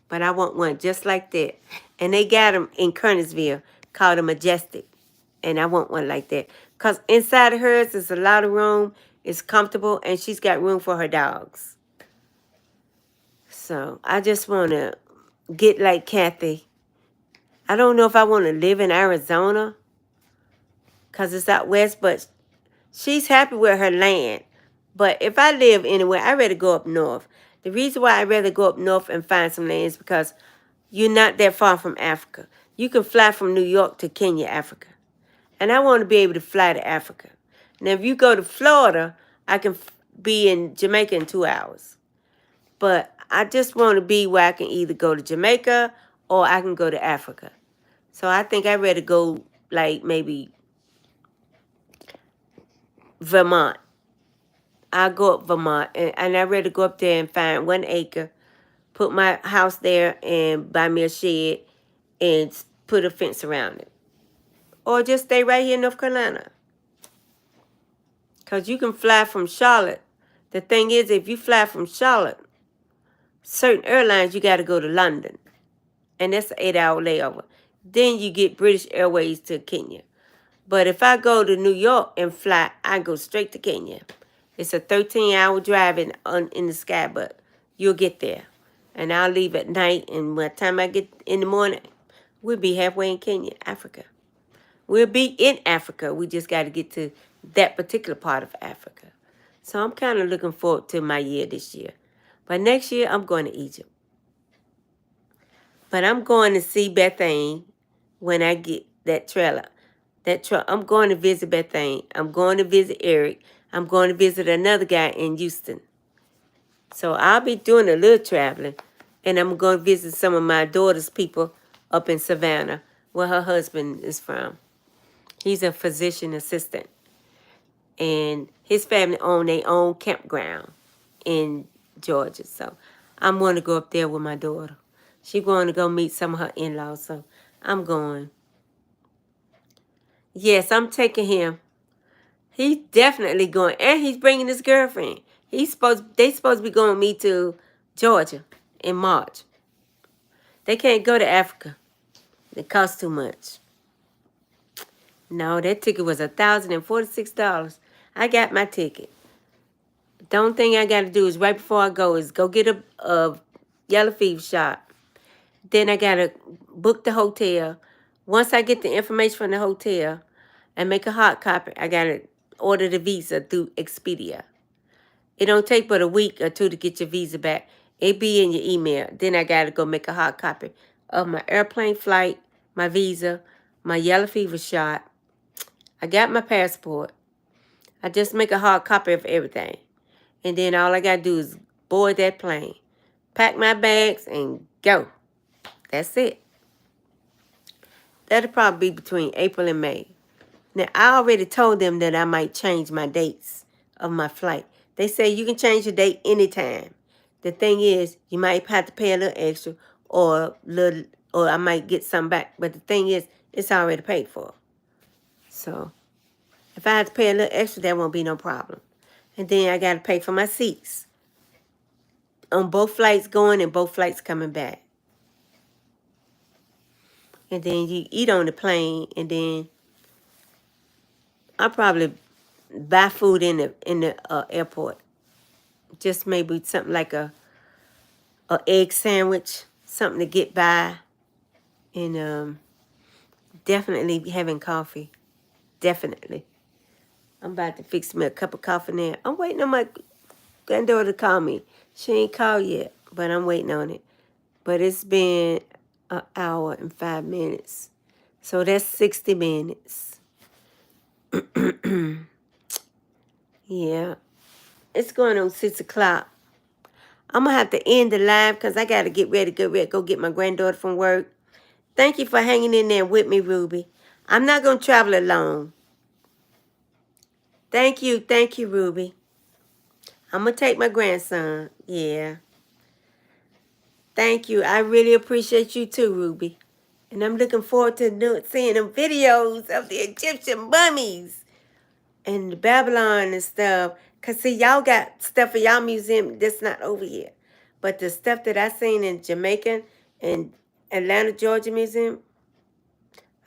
but I want one just like that. And they got them in Kernersville called a Majestic. And I want one like that. Because inside of hers is a lot of room. It's comfortable. And she's got room for her dogs. So I just want to get like Kathy. I don't know if I want to live in Arizona. Because it's out west. But she's happy with her land. But if I live anywhere, I'd rather go up north. The reason why I'd rather go up north and find some land is because you're not that far from Africa. You can fly from New York to Kenya, Africa. And I want to be able to fly to Africa. Now, if you go to Florida, I can be in Jamaica in 2 hours. But I just want to be where I can either go to Jamaica or I can go to Africa. So I think I'd rather go like maybe Vermont. I'll go up Vermont. And I'd rather go up there and find 1 acre, put my house there and buy me a shed and put a fence around it. Or just stay right here in North Carolina. Because you can fly from Charlotte. The thing is, if you fly from Charlotte, certain airlines, you got to go to London. And that's an 8-hour layover. Then you get British Airways to Kenya. But if I go to New York and fly, I go straight to Kenya. It's a 13-hour drive in the sky, but you'll get there. And I'll leave at night. And by the time I get in the morning, we'll be halfway in Kenya, Africa. We'll be in Africa. We just got to get to that particular part of Africa. So I'm kind of looking forward to my year this year. But next year, I'm going to Egypt. But I'm going to see Bethany when I get that trailer. I'm going to visit Bethany. I'm going to visit Eric. I'm going to visit another guy in Houston. So I'll be doing a little traveling. And I'm going to visit some of my daughter's people up in Savannah, where her husband is from. He's a physician assistant. And his family own their own campground in Georgia. So I'm going to go up there with my daughter. She's going to go meet some of her in-laws. So I'm going. Yes, I'm taking him. He's definitely going. And he's bringing his girlfriend. They supposed to be going with me to Georgia in March. They can't go to Africa. It costs too much. No, that ticket was $1,046. I got my ticket. The only thing I got to do is right before I go is go get a yellow fever shot. Then I got to book the hotel. Once I get the information from the hotel and make a hard copy, I got to order the visa through Expedia. It don't take but a week or two to get your visa back. It be in your email. Then I got to go make a hard copy of my airplane flight, my visa, my yellow fever shot. I got my passport. I just make a hard copy of everything. And then all I got to do is board that plane, pack my bags, and go. That's it. That'll probably be between April and May. Now, I already told them that I might change my dates of my flight. They say you can change your date anytime. The thing is, you might have to pay a little extra or I might get some back. But the thing is, it's already paid for. So if I have to pay a little extra, that won't be no problem. And then I got to pay for my seats on both flights going and both flights coming back. And then you eat on the plane, and then I'll probably buy food in the airport. Just maybe something like a egg sandwich, something to get by, and definitely having coffee. Definitely. I'm about to fix me a cup of coffee now. I'm waiting on my granddaughter to call me. She ain't called yet, but I'm waiting on it. But it's been an hour and 5 minutes. So that's 60 minutes. Yeah. It's going on 6 o'clock. I'm going to have to end the live because I got to get ready, go get my granddaughter from work. Thank you for hanging in there with me, Ruby. I'm not going to travel alone. Thank you, Ruby. I'm going to take my grandson. Yeah. Thank you. I really appreciate you too, Ruby. And I'm looking forward to seeing them videos of the Egyptian mummies and the Babylon and stuff. Because, see, y'all got stuff in y'all museum that's not over here. But the stuff that I seen in Jamaica and Atlanta, Georgia Museum,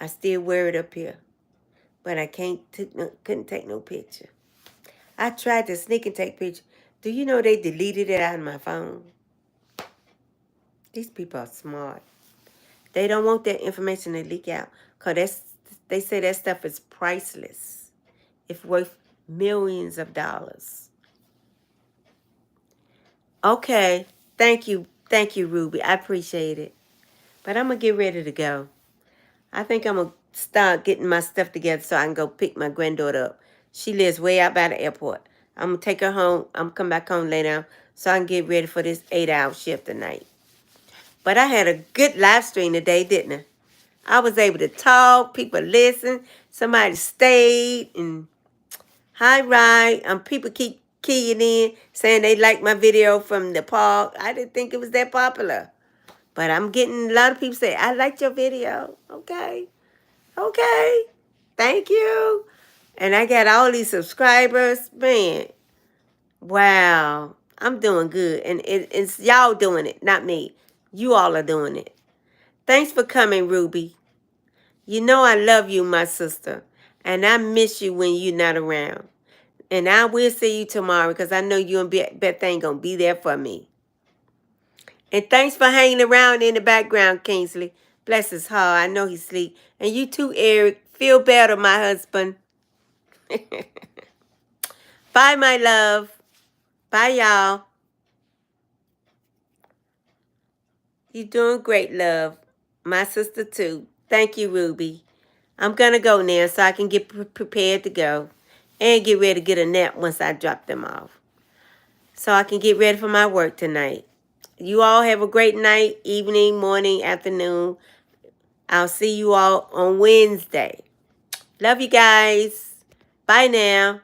I still wear it up here. But I couldn't take no picture. I tried to sneak and take picture. Do you know they deleted it out of my phone? These people are smart. They don't want that information to leak out. Because they say that stuff is priceless. It's worth millions of dollars. Okay. Thank you, Ruby. I appreciate it. But I'm going to get ready to go. I think I'm going to start getting my stuff together so I can go pick my granddaughter up. She lives way out by the airport. I'm going to take her home. I'm going to come back home later so I can get ready for this 8-hour shift tonight. But I had a good live stream today, didn't I? I was able to talk. People listen. Somebody stayed. And hi, Rye. People keep keying in, saying they like my video from the park. I didn't think it was that popular. But I'm getting a lot of people say, I liked your video. Okay. Okay. Thank you. And I got all these subscribers. Man, wow. I'm doing good. And it's y'all doing it, not me. You all are doing it. Thanks for coming, Ruby. You know I love you, my sister. And I miss you when you're not around. And I will see you tomorrow because I know you and Beth ain't going to be there for me. And thanks for hanging around in the background, Kingsley. Bless his heart. I know he's asleep. And you too, Eric. Feel better, my husband. Bye, my love. Bye, y'all. You're doing great, love. My sister, too. Thank you, Ruby. I'm going to go now so I can get prepared to go and get ready to get a nap once I drop them off. So I can get ready for my work tonight. You all have a great night, evening, morning, afternoon. I'll see you all on Wednesday. Love you guys. Bye now.